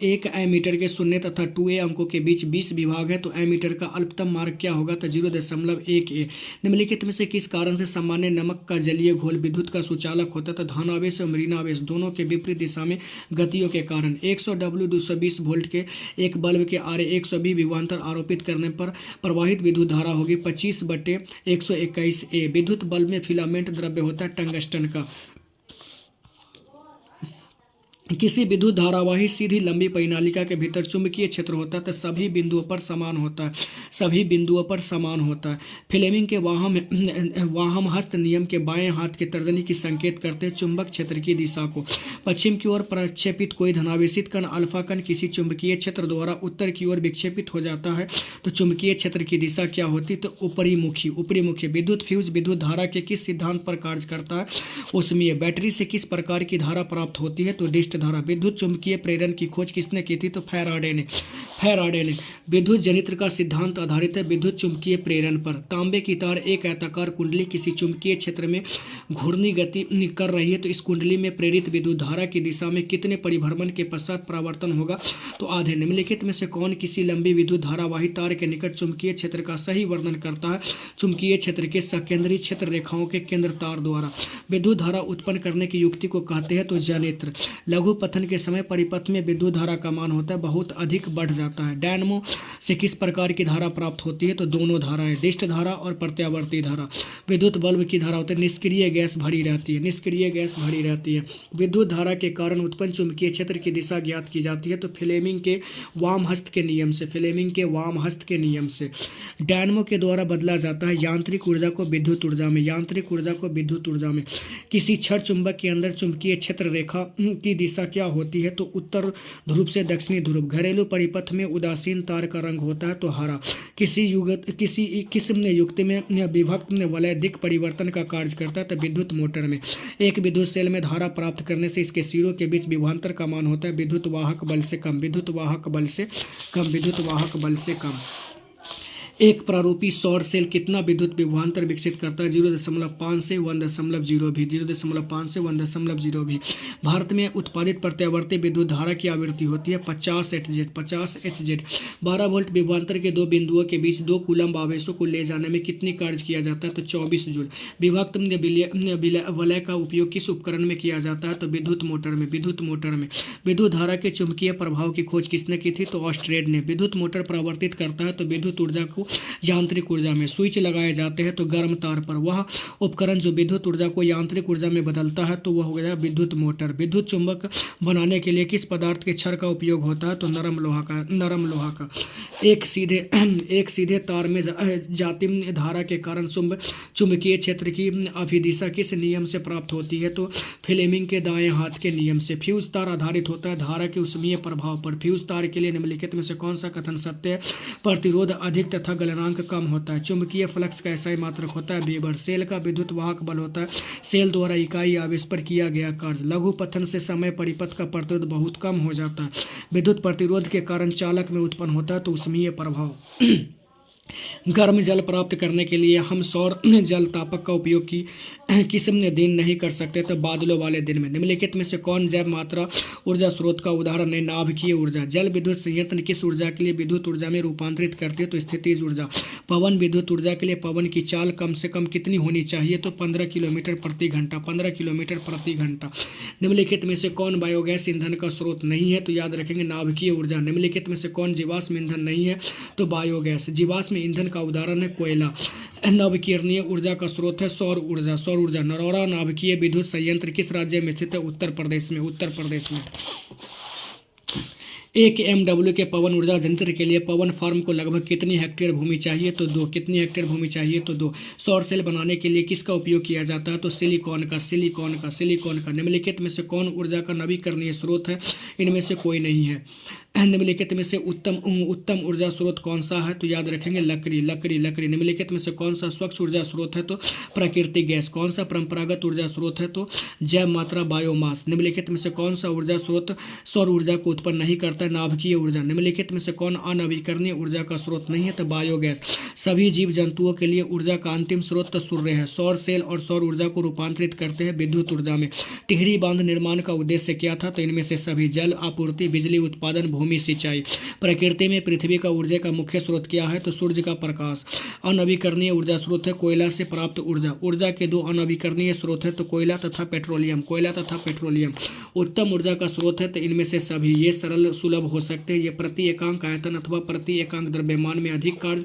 एक एमीटर के 0 तथा 2A अंकों के बीच 20 विभाग है तो एमीटर का अल्पतम मार्ग क्या होगा, तो 0.1A। निम्नलिखित में से किस कारण से सामान्य नमक का जलीय घोल विद्युत का सुचालक होता है, तो धनावेश और ऋणावेश दोनों के विपरीत दिशा में गतियों के कारण। 100 W 220 वोल्ट के एक बल्ब के आरे 120 विभवांतर आरोपित करने पर प्रवाहित विद्युत धारा होगी 25/121A। विद्युत बल्ब में फिलामेंट द्रव्य होता है टंगस्टन का। किसी विद्युत धारावाही सीधी लंबी परिनालिका के भीतर चुंबकीय क्षेत्र होता है तो सभी बिंदुओं पर समान होता है। फ्लेमिंग के वाहम हस्त नियम के बाएं हाथ के तर्जनी की संकेत करते हैं चुंबक क्षेत्र की दिशा को। पश्चिम की ओर प्रक्षेपित कोई धनावेशित कण अल्फा कण किसी चुंबकीय क्षेत्र द्वारा उत्तर की ओर विक्षेपित हो जाता है तो चुंबकीय क्षेत्र की दिशा क्या होती, तो ऊपरीमुखी। विद्युत फ्यूज विद्युत धारा के किस सिद्धांत पर कार्य करता है, उसमें बैटरी से किस प्रकार की धारा प्राप्त होती है, तो डिस्ट धारा। विद्युत चुंबकीय प्रेरण की खोज किसने की थी, तो फैराडे ने। विद्युत जनित्र का सिद्धांत आधारित है विद्युत चुंबकीय प्रेरण पर। तांबे की तार एक आयताकार कुंडली किसी चुंबकीय क्षेत्र में घूर्णी गति कर रही है तो इस कुंडली में प्रेरित विद्युत धारा की दिशा में कितने परिभ्रमण के पश्चात परावर्तन होगा, तो आधे। निम्नलिखित में से कौन किसी लंबी विद्युत धारावाही तार के निकट चुंबकीय क्षेत्र का सही वर्णन करता है, चुंबकीय क्षेत्र के सकेंद्रीय क्षेत्र रेखाओं के केंद्र तार द्वारा। विद्युत धारा उत्पन्न करने की युक्ति को कहते हैं तो जनित्र। लघु लघु पतन के समय परिपथ में विद्युत धारा का मान होता है बहुत अधिक बढ़ जाता है। डायनमो से किस प्रकार की धारा प्राप्त होती है? तो दोनों धाराएं, दिष्ट धारा और प्रत्यावर्ती धारा। विद्युत बल्ब की धारा होती है निष्क्रिय गैस भरी रहती है, निष्क्रिय गैस भरी रहती है। विद्युत धारा के कारण उत्पन्न चुंबकीय क्षेत्र की दिशा ज्ञात की जाती है तो फ्लेमिंग के वाम हस्त के नियम से, फ्लेमिंग के वाम हस्त के नियम से। डायनमो के द्वारा बदला जाता है यांत्रिक ऊर्जा को विद्युत ऊर्जा में, यांत्रिक ऊर्जा को विद्युत ऊर्जा में। किसी छड़ चुंबक के अंदर चुंबकीय क्षेत्र रेखा की दिशा क्या होती है? तो उत्तर ध्रुव से दक्षिणी ध्रुव। घरेलू परिपथ में उदासीन तार का रंग होता है तो हरा। किसी किस्म युक्त में विभक्त वलय दिक् परिवर्तन का कार्य करता है तो विद्युत मोटर में। एक विद्युत सेल में धारा प्राप्त करने से इसके सिरों के बीच विभवांतर का मान होता है विद्युत वाहक बल से कम, विद्युत वाहक बल से कम, विद्युत वाहक बल से कम। एक प्रारूपी सौर सेल कितना विद्युत विभवांतर विकसित करता है? 0.5 से 1.0 भी, 0.5 से 1.0 भी। भारत में उत्पादित प्रत्यावर्ती विद्युत धारा की आवृत्ति होती है 50 Hz, 50 Hz। 12 वोल्ट विभवांतर के दो बिंदुओं के बीच 2 कूलम्ब आवेशों को ले जाने में कितनी कार्य किया जाता है? तो 24 जूल। विभक्त वलय का उपयोग किस उपकरण में किया जाता है? तो विद्युत मोटर में, विद्युत मोटर में। विद्युत धारा के चुंबकीय प्रभाव की खोज किसने की थी? तो ऑस्ट्रेड ने। विद्युत मोटर परावर्तित करता है तो विद्युत ऊर्जा को यांत्रिक ऊर्जा में। स्विच लगाए जाते हैं तो गर्म तार पर। वह उपकरण जो विद्युत ऊर्जा को यांत्रिक ऊर्जा में बदलता है तो वह हो गया विद्युत मोटर। विद्युत चुंबक बनाने के लिए किस पदार्थ के क्षर का उपयोग होता है? तो नरम लोहा का, नरम लोहा का। एक सीधे तार में जाती धारा के कारण चुंबकीय क्षेत्र की अभिदिशा किस नियम से प्राप्त होती है? तो फ्लेमिंग के दाएं हाथ के नियम से। फ्यूज तार आधारित होता है धारा के ऊष्मीय प्रभाव पर। फ्यूज तार के लिए निम्नलिखित में से कौन सा कथन सत्य है? प्रतिरोध अधिक तथा गलनांक कम होता है। चुंबकीय फ्लक्स का SI मात्रक होता है वेबर। सेल का विद्युत वाहक बल होता है सेल द्वारा इकाई आवेश पर किया गया कार्य। लघु पतन से समय परिपथ का प्रतिरोध बहुत कम हो जाता है। विद्युत प्रतिरोध के कारण चालक में उत्पन्न होता है तो ऊष्मीय प्रभाव। गर्म जल प्राप्त करने के लिए हम सौर जल तापक का उपयोग किस दिन नहीं कर सकते? तो बादलों वाले दिन में। निम्नलिखित में से कौन जैव मात्रा ऊर्जा स्रोत का उदाहरण है? नाभिकीय ऊर्जा। जल विद्युत संयंत्र किस ऊर्जा के लिए विद्युत ऊर्जा में रूपांतरित करती है? तो स्थितिज ऊर्जा। पवन विद्युत ऊर्जा के लिए पवन की चाल कम से कम कितनी होनी चाहिए? तो 15 किलोमीटर प्रति घंटा, 15 किलोमीटर प्रति घंटा। निम्नलिखित में से कौन बायोगैस ईंधन का स्रोत नहीं है? तो याद रखेंगे नाभिकीय ऊर्जा। निम्नलिखित में से कौन जीवाश्म ईंधन नहीं है? तो बायोगैस। जीवाश्म ईंधन का उदाहरण है कोयला। नवकीर्णीय ऊर्जा का स्रोत है सौर ऊर्जा, सौर ऊर्जा। नरौरा नाभिकीय विद्युत संयंत्र किस राज्य में स्थित है? उत्तर प्रदेश में, उत्तर प्रदेश में। 1 MW के पवन ऊर्जा यंत्र के लिए पवन फार्म को लगभग कितनी हेक्टेयर भूमि चाहिए? तो 2। कितनी हेक्टेयर भूमि चाहिए? तो 2। सौर सेल बनाने के लिए किसका उपयोग किया जाता है? तो सिलिकॉन का, सिलिकॉन का, सिलिकॉन का। निम्नलिखित में से कौन ऊर्जा का नवीकरणीय स्रोत है? इनमें से कोई नहीं है। निम्नलिखित में से उत्तम ऊर्जा स्रोत कौन सा है? तो याद रखेंगे लकड़ी, लकड़ी, लकड़ी। निम्नलिखित में से कौन सा स्वच्छ ऊर्जा स्रोत है? तो प्राकृतिक गैस। कौन सा परंपरागत ऊर्जा स्रोत है? तो जैव मात्रा, बायोमास। निम्नलिखित में से कौन सा ऊर्जा स्रोत सौर ऊर्जा को उत्पन्न नहीं करता है? नाभिकीय ऊर्जा। निम्नलिखित में से कौन अनवीकरणीय ऊर्जा का स्रोत नहीं है? तो बायोगैस। सभी जीव जंतुओं के लिए ऊर्जा का अंतिम स्रोत तो सूर्य है। सौर सेल और सौर ऊर्जा को रूपांतरित करते हैं विद्युत ऊर्जा में। टिहरी बांध निर्माण का उद्देश्य क्या था? तो इनमें से सभी। जल आपूर्ति, बिजली उत्पादन, भूमि सिंचाई। प्रकृति में पृथ्वी का ऊर्जा का मुख्य स्रोत क्या है? तो सूर्य का प्रकाश। अनवीकरणीय ऊर्जा स्रोत है कोयला से प्राप्त ऊर्जा। ऊर्जा के 2 अनवीकरणीय स्रोत है तो कोयला तथा पेट्रोलियम, कोयला तथा पेट्रोलियम। उत्तम ऊर्जा का स्रोत है तो इनमें से सभी। ये सरल सुलभ हो सकते हैं। ये प्रति एकांक आयतन अथवा प्रति एकांक द्रव्यमान में अधिक कार्य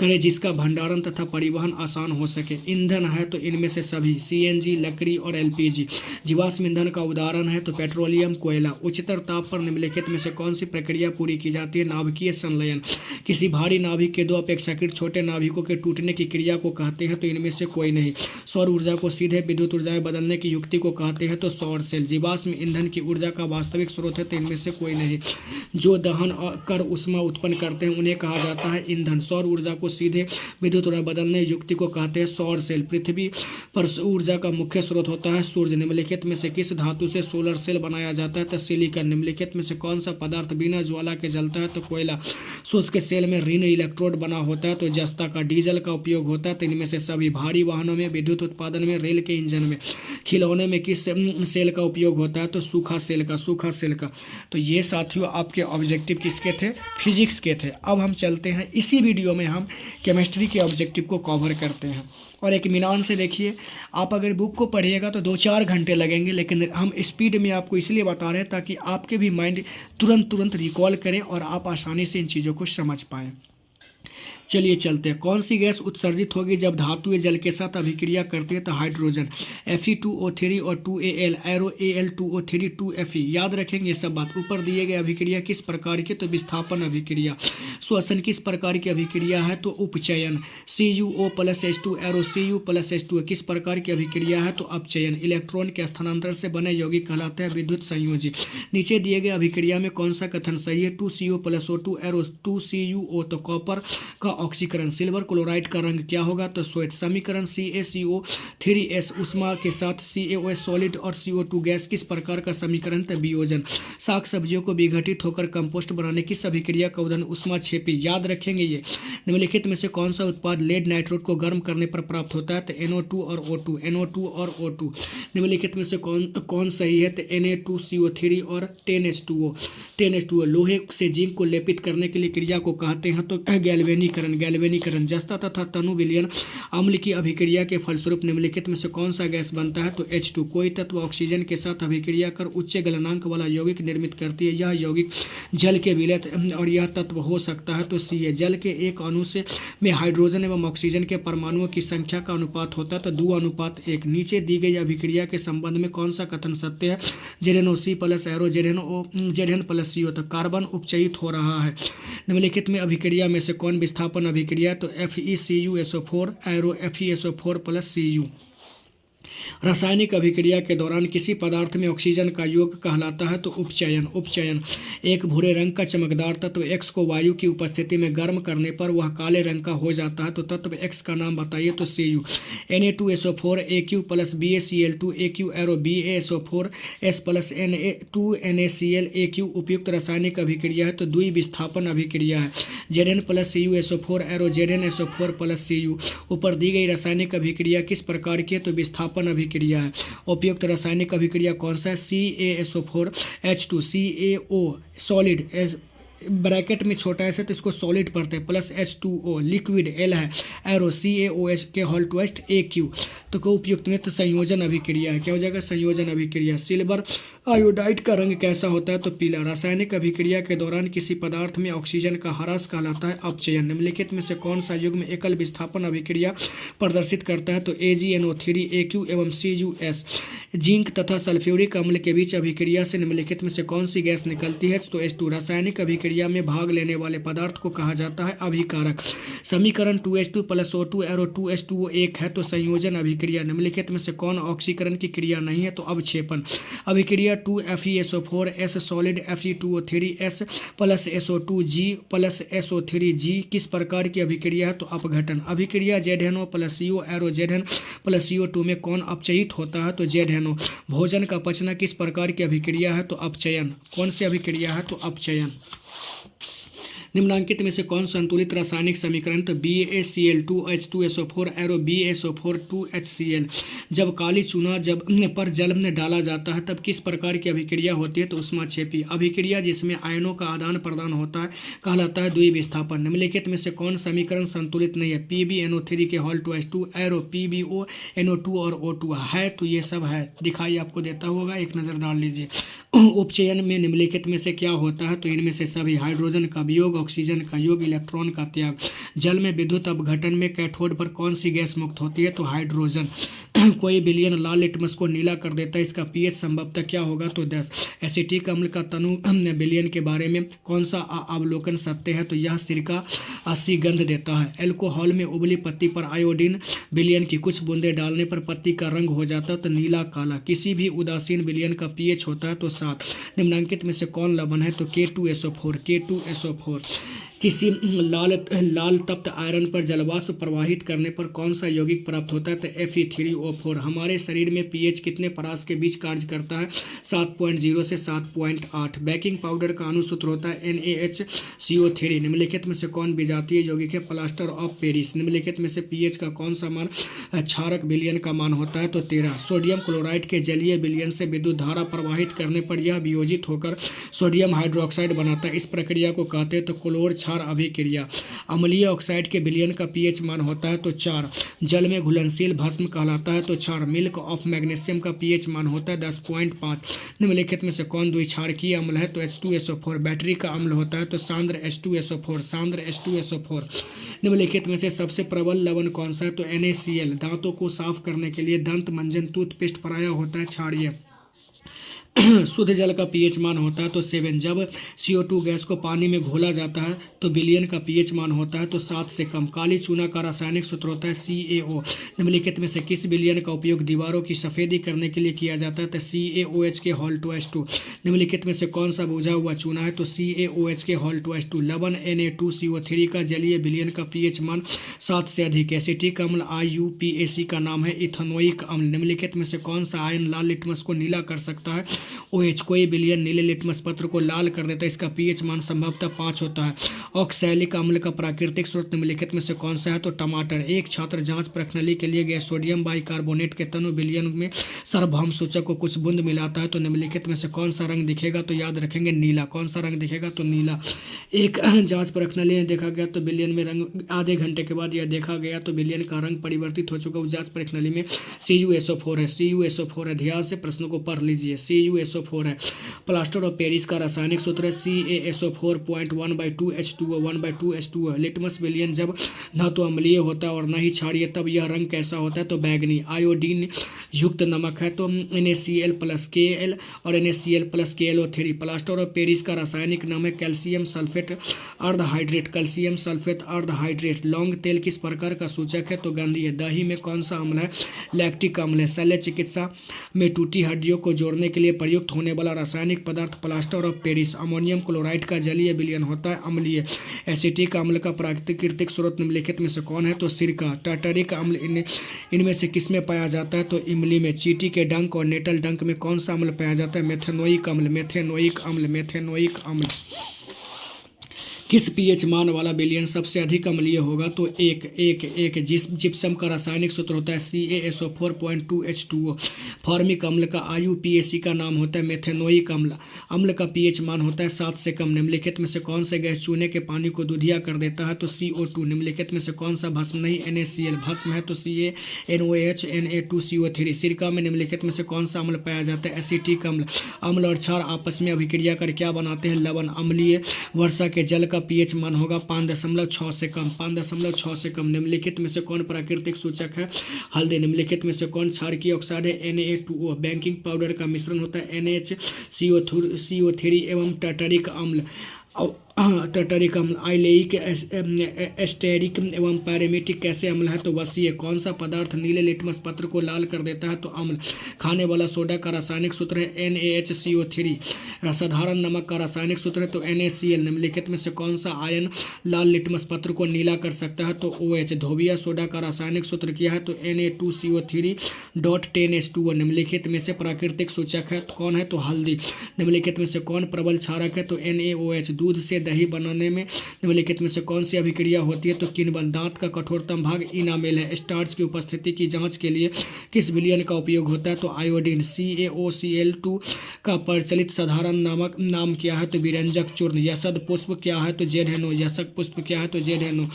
करे जिसका भंडारण तथा परिवहन आसान हो सके। ईंधन है तो इनमें से सभी। CNG, लकड़ी और LPG। जीवाश्म ईंधन का उदाहरण है तो पेट्रोलियम, कोयला। उच्चतर ताप पर निम्नलिखित में से कौन सी प्रक्रिया पूरी की जाती है? नाभिकीय संलयन। किसी भारी नाभिक के 2 अपेक्षाकृत छोटे नाभिकों के टूटने की क्रिया को कहते हैं तो इनमें से कोई नहीं। सौर ऊर्जा को सीधे विद्युत ऊर्जा में बदलने की युक्ति को कहते हैं तो सौर सेल। जीवाश्म ईंधन की ऊर्जा का वास्तविक स्रोत है तो इनमें से कोई नहीं। जो दहन कर उष्मा उत्पन्न करते हैं उन्हें कहा जाता है ईंधन। सौर ऊर्जा को सीधे विद्युत ऊर्जा बदलने युक्ति को कहते हैं सौर सेल। पृथ्वी पर ऊर्जा का मुख्य स्रोत होता है सूर्य। निम्नलिखित में से किस धातु से सोलर सेल बनाया जाता है? तो सिलिकॉन। निम्नलिखित में से कौन सा पदार्थ बिना ज्वाला के जलता है? तो कोयला। शुष्क सेल में ऋण इलेक्ट्रोड बना होता है तो जस्ता का। डीजल का उपयोग होता है तो इनमें से सभी। भारी वाहनों में, विद्युत उत्पादन में, रेल के इंजन में। खिलौने में किस सेल का उपयोग होता है? तो सूखा सेल का, सूखा सेल का। तो ये साथियों आपके ऑब्जेक्टिव किसके थे? फिजिक्स के थे। अब हम चलते हैं इसी वीडियो में हम केमिस्ट्री के ऑब्जेक्टिव को कवर करते हैं। और इत्मीनान से देखिए। आप अगर बुक को पढ़िएगा तो 2-4 घंटे लगेंगे, लेकिन हम स्पीड में आपको इसलिए बता रहे हैं ताकि आपके भी माइंड तुरंत रिकॉल करें और आप आसानी से इन चीज़ों को समझ पाएँ। चलिए चलते हैं। कौन सी गैस उत्सर्जित होगी जब धातुएं जल के साथ अभिक्रिया करती है? तो हाइड्रोजन Fe2O3 और 2Al एरो Al2O3 2Fe। याद रखेंगे ये सब बात। ऊपर दिए गए अभिक्रिया किस प्रकार की? तो विस्थापन अभिक्रिया। श्वसन किस प्रकार की अभिक्रिया है? तो उपचयन। CuO+H2 एरो Cu+H2 किस प्रकार की अभिक्रिया है? तो अपचयन। इलेक्ट्रॉन के स्थानांतरण से बने यौगिक कहलाते हैं विद्युत संयोजी। नीचे दिए गए अभिक्रिया में कौन सा कथन सही है? 2Co+O2 arrow 2Cu। तो कॉपर का ऑक्सीकरण। सिल्वर क्लोराइड का रंग क्या होगा? तो श्वेत। समीकरण CaCO3S ऊष्मा के साथ CaOH सॉलिड और CO2 गैस किस प्रकार का समीकरण? तो वियोजन। साग सब्जियों को विघटित होकर कंपोस्ट बनाने किस अभिक्रिया का उदाहरण? ऊष्माक्षेपी। याद रखेंगे ये। निम्नलिखित में से कौन सा उत्पाद लेड नाइट्रोड को गर्म करने पर प्राप्त होता है? तो NO2 और O2। निम्नलिखित में से कौन सही है? तो Na2CO3 और 10H2O। लोहे से जिंक को लेपित करने के लिए क्रिया को कहते हैं? तो गैल्वेनीकरण। जस्ता तथा तनु विलयन अम्ल की अभिक्रिया के फलस्वरूप निम्नलिखित में से कौन सा गैस बनता है? तो H2। कोई तत्व ऑक्सीजन के साथ अभिक्रिया कर उच्च गलनांक वाला यौगिक निर्मित करती है। यह यौगिक जल के विलय और यह तत्व हो सकता है? तो Ca। जल के एक अणु से में हाइड्रोजन एवं ऑक्सीजन के परमाणुओं की संख्या का अनुपात होता है? तो 2:1। नीचे दी गई अभिक्रिया के संबंध में कौन सा कथन सत्य है? ZnOC plus arrow Zn plus CO। तो कार्बन उपचयित हो रहा है। निम्नलिखित में अभिक्रिया में से कौन विस्थापन अभिक्रिया? तो FeCuSO4 arrow FeSO4 plus Cu। रासायनिक अभिक्रिया के दौरान किसी पदार्थ में ऑक्सीजन का योग कहलाता है? तो उपचयन। एक भूरे रंग का चमकदार तत्व X को वायु की उपस्थिति में गर्म करने पर वह काले रंग का हो जाता है। तो तत्व X का नाम बताइए? तो Cu। Na2SO4 Aq plus BaCl2 Aq arrow BaSO4 S plus Na2NaCl Aq उपयुक्त रासायनिक अभिक्रिया है? तो द्विविस्थापन अभिक्रिया है। Zn plus CuSO4 arrow ZnSO4 plus Cu। ऊपर दी गई रासायनिक अभिक्रिया किस प्रकार की है? तो विस्थापन अभिक्रिया है। उपयुक्त रासायनिक अभिक्रिया कौन सा है? CaSO4 H2 CaO solid bracket में छोटा ऐसे तो इसको सॉलिड पढ़ते हैं प्लस H2O लिक्विड L है एरो CaOH के होल ट्वाइस्ट AQ। तो को उपयुक्त में तो संयोजन अभिक्रिया है। क्या हो जाएगा? संयोजन अभिक्रिया। सिल्वर आयोडाइड का रंग कैसा होता है? तो पीला। रासायनिक अभिक्रिया के दौरान किसी पदार्थ में ऑक्सीजन का ह्रास कहलाता है? अपचयन। निम्नलिखित में से कौन सा युग्म एकल विस्थापन अभिक्रिया प्रदर्शित करता है? तो AgNO3 AQ एवं CuS। जिंक तथा सल्फ्यूरिक अम्ल के बीच अभिक्रिया से निम्नलिखित में से कौन सी गैस निकलती है? तो H2। रासायनिक अभिक्रिया में भाग लेने वाले पदार्थ को कहा जाता है अभिकारक। समीकरण 2H2 plus O2 arrow 2H2O 1 है। तो संयोजन अभिक्रिया। निम्नलिखित में से कौन ऑक्सीकरण की क्रिया नहीं है? तो अवक्षेपण। अभिक्रिया 2FeSO4 S solid Fe2O3 S plus SO2 G plus SO3 G किस प्रकार की अभिक्रिया है? तो अपघटन। अभिक्रिया ZnO plus CO arrow Zn plus CO2 में कौन अपचयित होता है? तो ZnO। भोजन का पचना किस प्रकार की अभिक्रिया है? तो अपचयन। कौन सी अभिक्रिया है? तो अपचयन। निम्नांकित में से कौन संतुलित रासायनिक समीकरण? तो BaCl2 H2SO4 arrow BaSO4 2HCl। जब काली चूना पर जल में डाला जाता है तब किस प्रकार की अभिक्रिया होती है? तो ऊष्माक्षेपी। अभिक्रिया जिसमें आयनों का आदान प्रदान होता है कहलाता है द्विविस्थापन। निम्नलिखित में से कौन समीकरण संतुलित नहीं है? PbNO3 के होल ट्वाइस 2 एरो PbONO2 और O2 है। तो ये सब है, दिखाई आपको देता होगा, एक नज़र डाल लीजिए। उपचयन में निम्नलिखित में से क्या होता है? तो इनमें से सभी। हाइड्रोजन का वियोग, ऑक्सीजन का योग, इलेक्ट्रॉन का त्याग। जल में विद्युत अपघटन में कैथोड पर कौन सी गैस मुक्त होती है? तो हाइड्रोजन। कोई विलयन लाल लिटमस को नीला कर देता है, इसका pH संभवतः क्या होगा? तो 10। एसिटिक अम्ल का तनु विलयन के बारे में कौन सा अवलोकन सत्य है? तो यह सिरका 80 गंध देता है। एल्कोहल में उबली पत्ती पर आयोडीन विलयन की कुछ बूंदें डालने पर पत्ती का रंग हो जाता है? तो नीला काला। किसी भी उदासीन विलयन का pH होता है? तो 7। निम्नांकित में से कौन लवण है? तो K2SO4। किसी लाल तप्त आयरन पर जलवाष्प प्रवाहित करने पर कौन सा यौगिक प्राप्त होता है? तो Fe3O4। हमारे शरीर में pH कितने परास के बीच कार्य करता है? 7.0 से 7.8। बेकिंग पाउडर का अनुसूत्र होता है NaHCO3। निम्नलिखित में से कौन विजातीय यौगिक है? Plaster of Paris. निम्नलिखित में से pH का कौन सा मान क्षारक विलयन का मान होता है? तो 13। सोडियम क्लोराइड के जलीय विलयन से विद्युत धारा प्रवाहित करने पर यह वियोजित होकर सोडियम हाइड्रोक्साइड बनाता है। इस प्रक्रिया को कहते हैं तो क्लोर क्षार अभिक्रिया। अम्लीय ऑक्साइड के विलयन का पीएच मान होता है तो 4। जल में घुलनशील भस्म कहलाता है तो क्षार। मिल्क ऑफ मैग्नीशियम का पीएच मान होता है 10.5। निम्नलिखित में से कौन द्विक्षारकीय अम्ल है तो H2SO4। बैटरी का अम्ल होता है तो सांद्र H2SO4, सांद्र H2SO4। निम्नलिखित में से सबसे प्रबल लवण कौन सा है तो NaCl। दांतों को साफ करने के लिए दंत मंजन टूथपेस्ट प्रायः होता है क्षारीय। शुद्ध जल का पीएच मान होता है तो 7। जब CO2 गैस को पानी में घोला जाता है तो विलयन का पीएच मान होता है तो 7 से कम। काली चूना का रासायनिक सूत्र होता है CaO। निम्नलिखित में से किस विलयन का उपयोग दीवारों की सफेदी करने के लिए किया जाता है तो CaOH के Hal2S2। निम्नलिखित में से कौन सा बुझा हुआ चूना है तो CaOH के Hal2S2। लवण Na2CO3 का जलीय विलयन का पीएच मान 7 से अधिक। एसिटिक अम्ल IUPAC का नाम है इथेनोइक अम्ल। निम्नलिखित में से कौन सा आयन लाल लिटमस को नीला कर सकता है OH। कोई विलयन नीले लिटमस पत्र को लाल कर देता है, इसका पीएच मान संभवतः 5 होता है। ऑक्सैलिक अम्ल का प्राकृतिक स्रोत निम्नलिखित में से कौन सा है तो टमाटर। एक छात्र जांच प्रश्नावली के लिए गए सोडियम बाइकार्बोनेट के तनु विलयन में सार्वभौम सूचक को कुछ बूंद मिलाता है तो निम्नलिखित में से कौन सा रंग दिखेगा तो याद रखेंगे नीला। कौन सा रंग दिखेगा तो नीला। एक जांच प्रश्नावली में देखा गया तो विलयन में रंग आधे घंटे के बाद यह देखा गया तो विलयन का रंग परिवर्तित हो चुका। उस जांच प्रश्नावली में CuSO4 है। CuSO4 है। ध्यान से प्रश्नों को पढ़ लीजिए। CuSO4 है। प्लास्टर ऑफ पेरिस का रासायनिक सूत्र है CaSO4.1/2H2O 1/2H2O। लिटमस विलयन जब न तो अम्लीय होता है और न ही क्षारीय तब यह रंग कैसा होता है तो बैंगनी। आयोडीन युक्त नमक है तो NaCl+Kl और NaCl+KlO3। प्लास्टर ऑफ पेरिस का रासायनिक नाम है कैल्शियम सल्फेट अर्धहाइड्रेट। कैल्शियम सल्फेट अर्धहाइड्रेट। लौंग तेल किस प्रकार का सूचक है तो गंधीय। दही में कौन सा अम्ल है लैक्टिक अम्ल है। शल्य चिकित्सा में टूटी हड्डियों को जोड़ने के लिए प्रयुक्त होने वाला रासायनिक पदार्थ plaster of Paris. Ammonium chloride का जलीय विलयन होता है अम्लीय। एसिटिक अम्ल का प्राकृतिक स्रोत निम्नलिखित में से कौन है तो सिरका। टार्टरिक अम्ल इनमें से किस में पाया जाता है तो इमली में। चींटी के डंक और नेटल डंक में कौन सा अम्ल पाया जाता है मेथेनोइक अम्ल। मेथेनोइक अम्ल। मेथेनोइक अम्ल। किस पीएच मान वाला विलयन सबसे अधिक अम्लीय होगा तो एक जिप्सम का रासायनिक सूत्र होता है CaSO4.2H2O। फॉर्मिक अम्ल का IUPAC का नाम होता है मेथेनोइक अम्ल। अम्ल का पीएच मान होता है 7 से कम। निम्नलिखित में से कौन सा गैस चूने के पानी को दूधिया कर देता है तो CO2। निम्नलिखित में से कौन सा भस्म नहीं NaCl। भस्म है तो CaNOH Na2CO3। सिरका में निम्नलिखित में से कौन सा अम्ल पाया जाता है एसिटिक अम्ल। अम्ल और क्षार आपस में अभिक्रिया कर क्या बनाते हैं लवण। अम्लीय वर्षा के जल का पीएच मान होगा 5.6 से कम। 5.6 से कम। निम्नलिखित में से कौन प्राकृतिक सूचक है हल्दी। निम्नलिखित में से कौन क्षारकीय ऑक्साइड है Na2O। बेकिंग पाउडर का मिश्रण होता है NaCO3 एवं टार्टरिक अम्ल। टार्टरिक अम्ल। आइलेइक एस्टेरिक एवं पैरामीटिक कैसे अम्ल है तो वसीय। कौन सा पदार्थ नीले लिटमस पत्र को लाल कर देता है तो अम्ल। खाने वाला सोडा का रासायनिक सूत्र है NaHCO3। साधारण नमक का रासायनिक सूत्र है तो NaCl। निम्नलिखित में से कौन सा आयन लाल लिटमस पत्र को नीला कर सकता है तो OH। धोबिया सोडा का रासायनिक सूत्र क्या है तो Na2CO3.10H2O। निम्नलिखित में से प्राकृतिक सूचक है कौन है तो हल्दी। निम्नलिखित में से कौन प्रबल क्षारक है तो NaOH। दूध से दही बनाने में निम्नलिखित में से कौन सी अभिक्रिया होती है तो किण्वन। दांत का कठोरतम भाग इनामेल है। स्टार्च की उपस्थिति की जांच के लिए किस विलयन का उपयोग होता है तो आयोडीन। CaOCl2 का प्रचलित साधारण नाम क्या है तो विरंजक चूर्ण। यशद पुष्प क्या है तो जेडेनो। यशक पुष्प क्या है तो जेडेनो।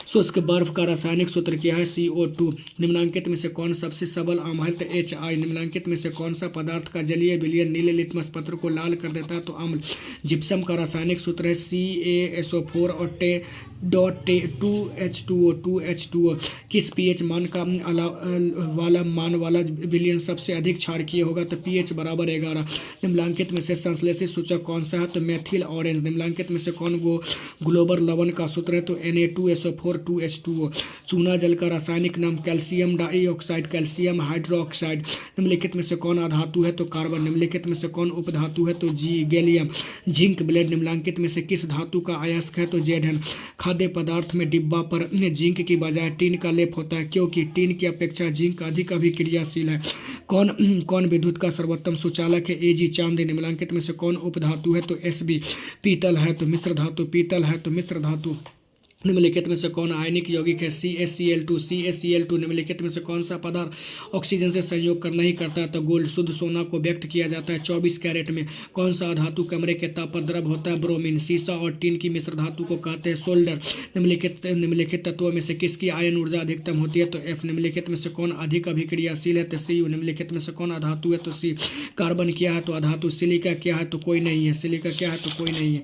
शुष्क बर्फ का रासायनिक सूत्र क्या है CO2। निम्नांकित में से कौन सबसे सबल अम्ल है तो HI। निम्नांकित में से कौन सा पदार्थ का जलीय विलयन नीले लिटमस पत्र को लाल कर देता है तो अम्ल। जिप्सम का रासायनिक सूत्र है CaSO4 और 2H2O। किस पीएच मान का वाला विलयन सबसे अधिक क्षारकीय होगा तो pH बराबर 11। निम्नलिखित में से संश्लेषित सूचक कौन सा है तो मेथिल ऑरेंज। निम्नलिखित में से कौन ग्लोबल लवण का सूत्र है तो Na2SO4 2H2O। चूना जल का रासायनिक नाम कैल्शियम डाइऑक्साइड। Calcium hydroxide. निम्नलिखित में से कौन अधातु है तो कार्बन। निम्नलिखित में से कौन उपधातु है तो गैलियम। जिंक ब्लेड निम्नलिखित में से किस धातु का अयस्क है तो Zn। खाद्य पदार्थ में डिब्बा पर जिंक की बजाय टिन का लेप होता है क्योंकि टिन की अपेक्षा जिंक अधिक अभिक्रियाशील है। कौन विद्युत का सर्वोत्तम सुचालक है Ag। चांदी। निम्नलिखित में से कौन उपधातु है तो Sb। पीतल है तो मिश्र धातु। पीतल है तो मिश्र धातु। निम्नलिखित में से कौन आयनिक यौगिक है? CaCl2। CaCl2 निम्नलिखित में से कौन सा पदार्थ ऑक्सीजन से संयोग कर नहीं करता है? तो गोल्ड, शुद्ध सोना को व्यक्त किया जाता है 24 कैरेट में। कौन सा धातु कमरे के ताप पर द्रव होता है? ब्रोमीन। सीसा और टीन की मिश्र धातु को कहते हैं सोल्डर। निम्नलिखित तत्वों में से किसकी आयन ऊर्जा अधिकतम होती है? तो F। निम्नलिखित में से कौन अधिक अभिक्रियाशील है? तो Cu। निम्नलिखित में से कौन अधातु है? तो C। कार्बन क्या है? तो अधातु। सिलिका क्या है? तो कोई नहीं है। सिलिका क्या है? तो कोई नहीं है।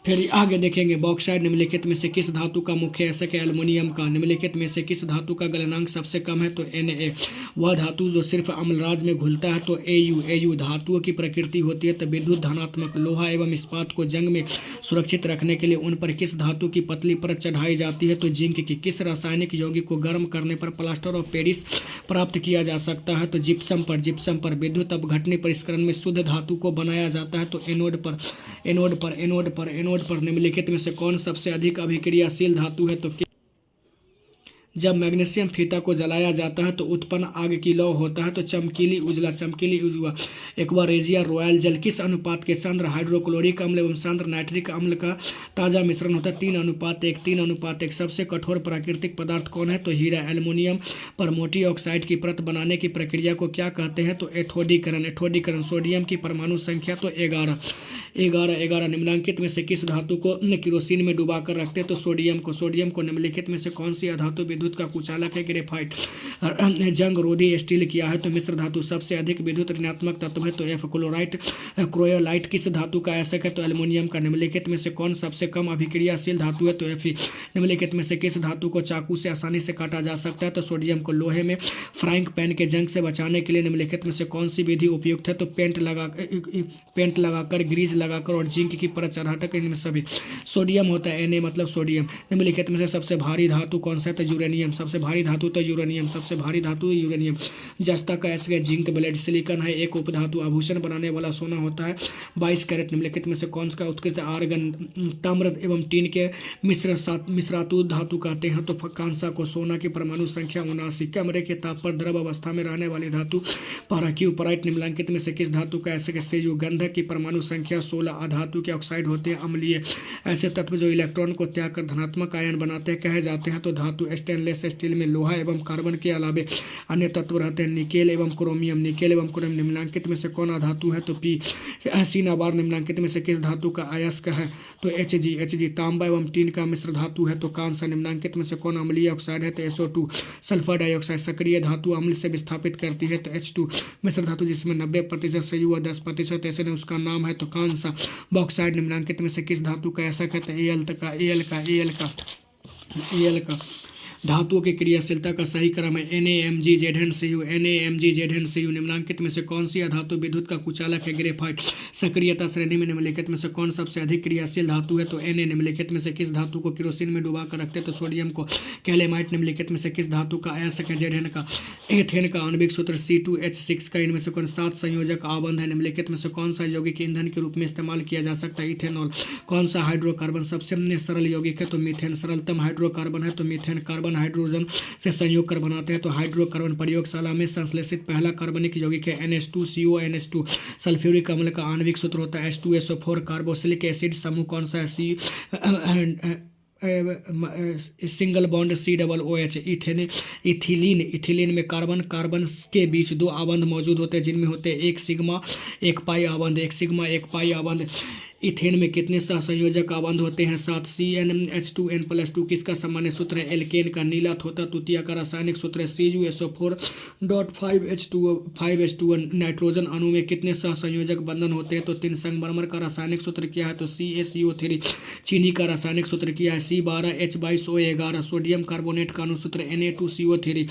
फिर आगे देखेंगे बॉक्साइड निम्नलिखित में से किस धातु का मुख्य ऐसक है? एल्युमिनियम का। निम्नलिखित में से किस धातु का गलनांक सबसे कम है? तो Na। वह धातु जो सिर्फ अम्लराज में घुलता है? तो Au। धातुओं की प्रकृति होती है तो विद्युत धनात्मक। लोहा एवं इस्पात को जंग में सुरक्षित रखने के लिए उन पर किस धातु की पतली परत चढ़ाई जाती है? तो जिंक की। किस रासायनिक यौगिक को गर्म करने पर प्लास्टर ऑफ पेरिस प्राप्त किया जा सकता है? तो जिप्सम पर। जिप्सम पर विद्युत अपघटनी परिष्करण में शुद्ध धातु को बनाया जाता है? तो एनोड पर निम्नलिखित में से कौन सबसे अधिक अभिक्रियाशील धातु है? तो जब मैग्नीशियम फीता को जलाया जाता है तो उत्पन्न आग की लौ होता है? तो चमकीली उजला। एक्वारेजिया रॉयल जल किस अनुपात के सांद्र हाइड्रोक्लोरिक अम्ल एवं सांद्र नाइट्रिक अम्ल का ताज़ा मिश्रण होता है? 3:1। 3:1। सबसे कठोर प्राकृतिक पदार्थ कौन है? तो हीरा। एल्युमिनियम पर मोटी ऑक्साइड की परत बनाने की प्रक्रिया को क्या कहते हैं? तो एथोडीकरण। सोडियम की परमाणु संख्या तो 11। निम्नांकित में से किस धातु को केरोसिन में डुबाकर रखते हैं? तो सोडियम को। निम्नलिखित में से कौन सी अधातु विद्युत का कुचालक है? ग्रेफाइट। जंग रोधी स्टील किया है? तो मिश्र धातु। सबसे अधिक विद्युत ऋणात्मक तत्व है? तो F। क्रोयोलाइट किस धातु का ऐसक है? तो एल्युमिनियम का। निम्नलिखित में से कौन सबसे कम अभिक्रियाशील धातु है? तो Fe। निम्नलिखित में से किस धातु को चाकू से आसानी से काटा जा सकता है? तो सोडियम को। लोहे में फ्राइंग पैन के जंग से बचाने के लिए निम्नलिखित में से कौन सी विधि उपयुक्त है? तो पेंट लगाकर, ग्रीज लगाकर और जिंक की परत चढ़ाकर। इनमें सभी सोडियम होता है। Na मतलब सोडियम। निम्नलिखित में से सबसे भारी धातु कौन सा है? तो यूरेनियम। सबसे भारी धातु तो यूरेनियम। जस्ता का ऐसा है जिंक। ब्लेड सिलिकॉन है एक उपधातु। आभूषण बनाने वाला सोना होता है 22 कैरेट। निम्नलिखित में से कौन सा उत्कृष्ट आर्गन ताम्र एवं टीन के मिश्रातु धातु कहते हैं? तो कांसा को। सोना की परमाणु संख्या 79। कमरे के ताप पर द्रव अवस्था में रहने वाली धातु पाराक्यूपराइट। निम्नलिखित में से किस धातु का ऐसे Cu। गंधक की परमाणु संख्या 16। अधातु के ऑक्साइड होते हैं अम्लीय। ऐसे तत्व जो इलेक्ट्रॉन को त्याग कर धनात्मक आयन बनाते हैं कहे जाते हैं? तो धातु। स्टेनलेस स्टील में लोहा एवं कार्बन के अलावे अन्य तत्व रहते हैं? निकेल एवं क्रोमियम। निम्नलिखित में से कौन अधातु है? तो P। सिनाबार। निम्नलिखित में से किस धातु का अयस्क है? तो Hg। तांबा एवं टीन का मिश्र धातु है? तो कांसा। निम्नलिखित में से कौन अम्लीय ऑक्साइड है? तो SO2। Sulphur dioxide. सक्रिय धातु अम्ल से विस्थापित करती है? तो H2। मिश्र धातु जिसमें 90% Cu और 10% ऐसे उसका नाम है? तो कांसा। बॉक्साइड। निम्नलिखित में से किस धातु का ऐसा कहते हैं? Al का। धातुओं की क्रियाशीलता का सही क्रम है NaMgZnCu। निम्नांकित में से कौन सी अधातु विद्युत का कुचालक है? ग्रेफाइट। सक्रियता श्रेणी में निम्नलिखित में से कौन सबसे अधिक क्रियाशील धातु है? तो Na। निम्नलिखित में से किस धातु को केरोसिन में डुबा कर रखते हैं? तो सोडियम को। कैलेमाइट। निम्नलिखित में से किस धातु का अयस्क है? Zn का। एथेन का आणविक सूत्र C2H6 का। इनमें से कौन 7 संयोजक आबंध है? निम्नलिखित में से कौन सा यौगिक ईंधन के रूप में इस्तेमाल किया जा सकता है? इथेनॉल। कौन सा हाइड्रोकार्बन सबसे सरल यौगिक है? तो मीथेन। सरलतम हाइड्रोकार्बन है? तो मीथेन। कार्बन हाइड्रोजन से संयोग कर बनाते हैं? तो हाइड्रोकार्बन। प्रयोगशाला में संश्लेषित पहला कार्बनिक यौगिक है NH2CO। सल्फ्यूरिक अम्ल का आणविक सूत्र होता है H2SO4। कार्बोक्सिलिक एसिड समूह कौन सा है? Single bond COOH। इथिलीन में कार्बन के बीच 2 आबंध मौजूद होते हैं जिनमें होते हैं एक सिग्मा एक पाई आबंध। इथेन में कितने सहसंयोजक आबंध होते हैं? 7। CnH2n+2 किसका सामान्य सूत्र है? एल्केन का। नीला थोथा तूतिया का रासायनिक सूत्र है CuSO4.5H2O। नाइट्रोजन अणु में कितने सहसंयोजक बंधन होते हैं? तो 3। संगमरमर का रासायनिक सूत्र क्या है? तो CaCO3। चीनी का रासायनिक सूत्र क्या है? C12H22O11। सोडियम कार्बोनेट का अणुसूत्र Na2CO3।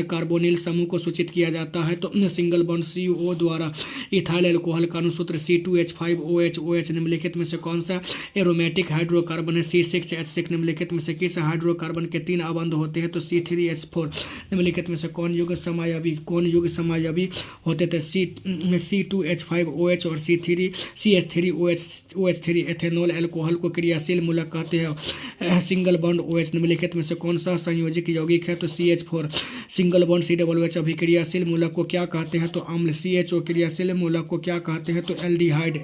कार्बोनिल समूह को सूचित किया जाता है तो सिंगल बॉन्ड CO द्वारा। इथाइल अल्कोहल का अणुसूत्र C2H5OH। निम्नलिखित में से कौन सा एरोमेटिक हाइड्रोकार्बन है? C6H6। निम्नलिखित में से किस हाइड्रोकार्बन के 3 आबंध होते हैं? तो C3H4। निम्नलिखित में से कौन युग समायवी होते थे? C2H5OH और CH3OH3। एथेनॉल अल्कोहल को क्रियाशील मूलक कहते हैं? Single bond OH। निम्नलिखित में से कौन सा संयोजक यौगिक है? तो CH4। सिंगल बॉन्ड COOH अभिक्रियाशील मूलक को क्या कहते हैं? तो अम्ल। CHO क्रियाशील मूलक को क्या कहते हैं? तो एल्डिहाइड।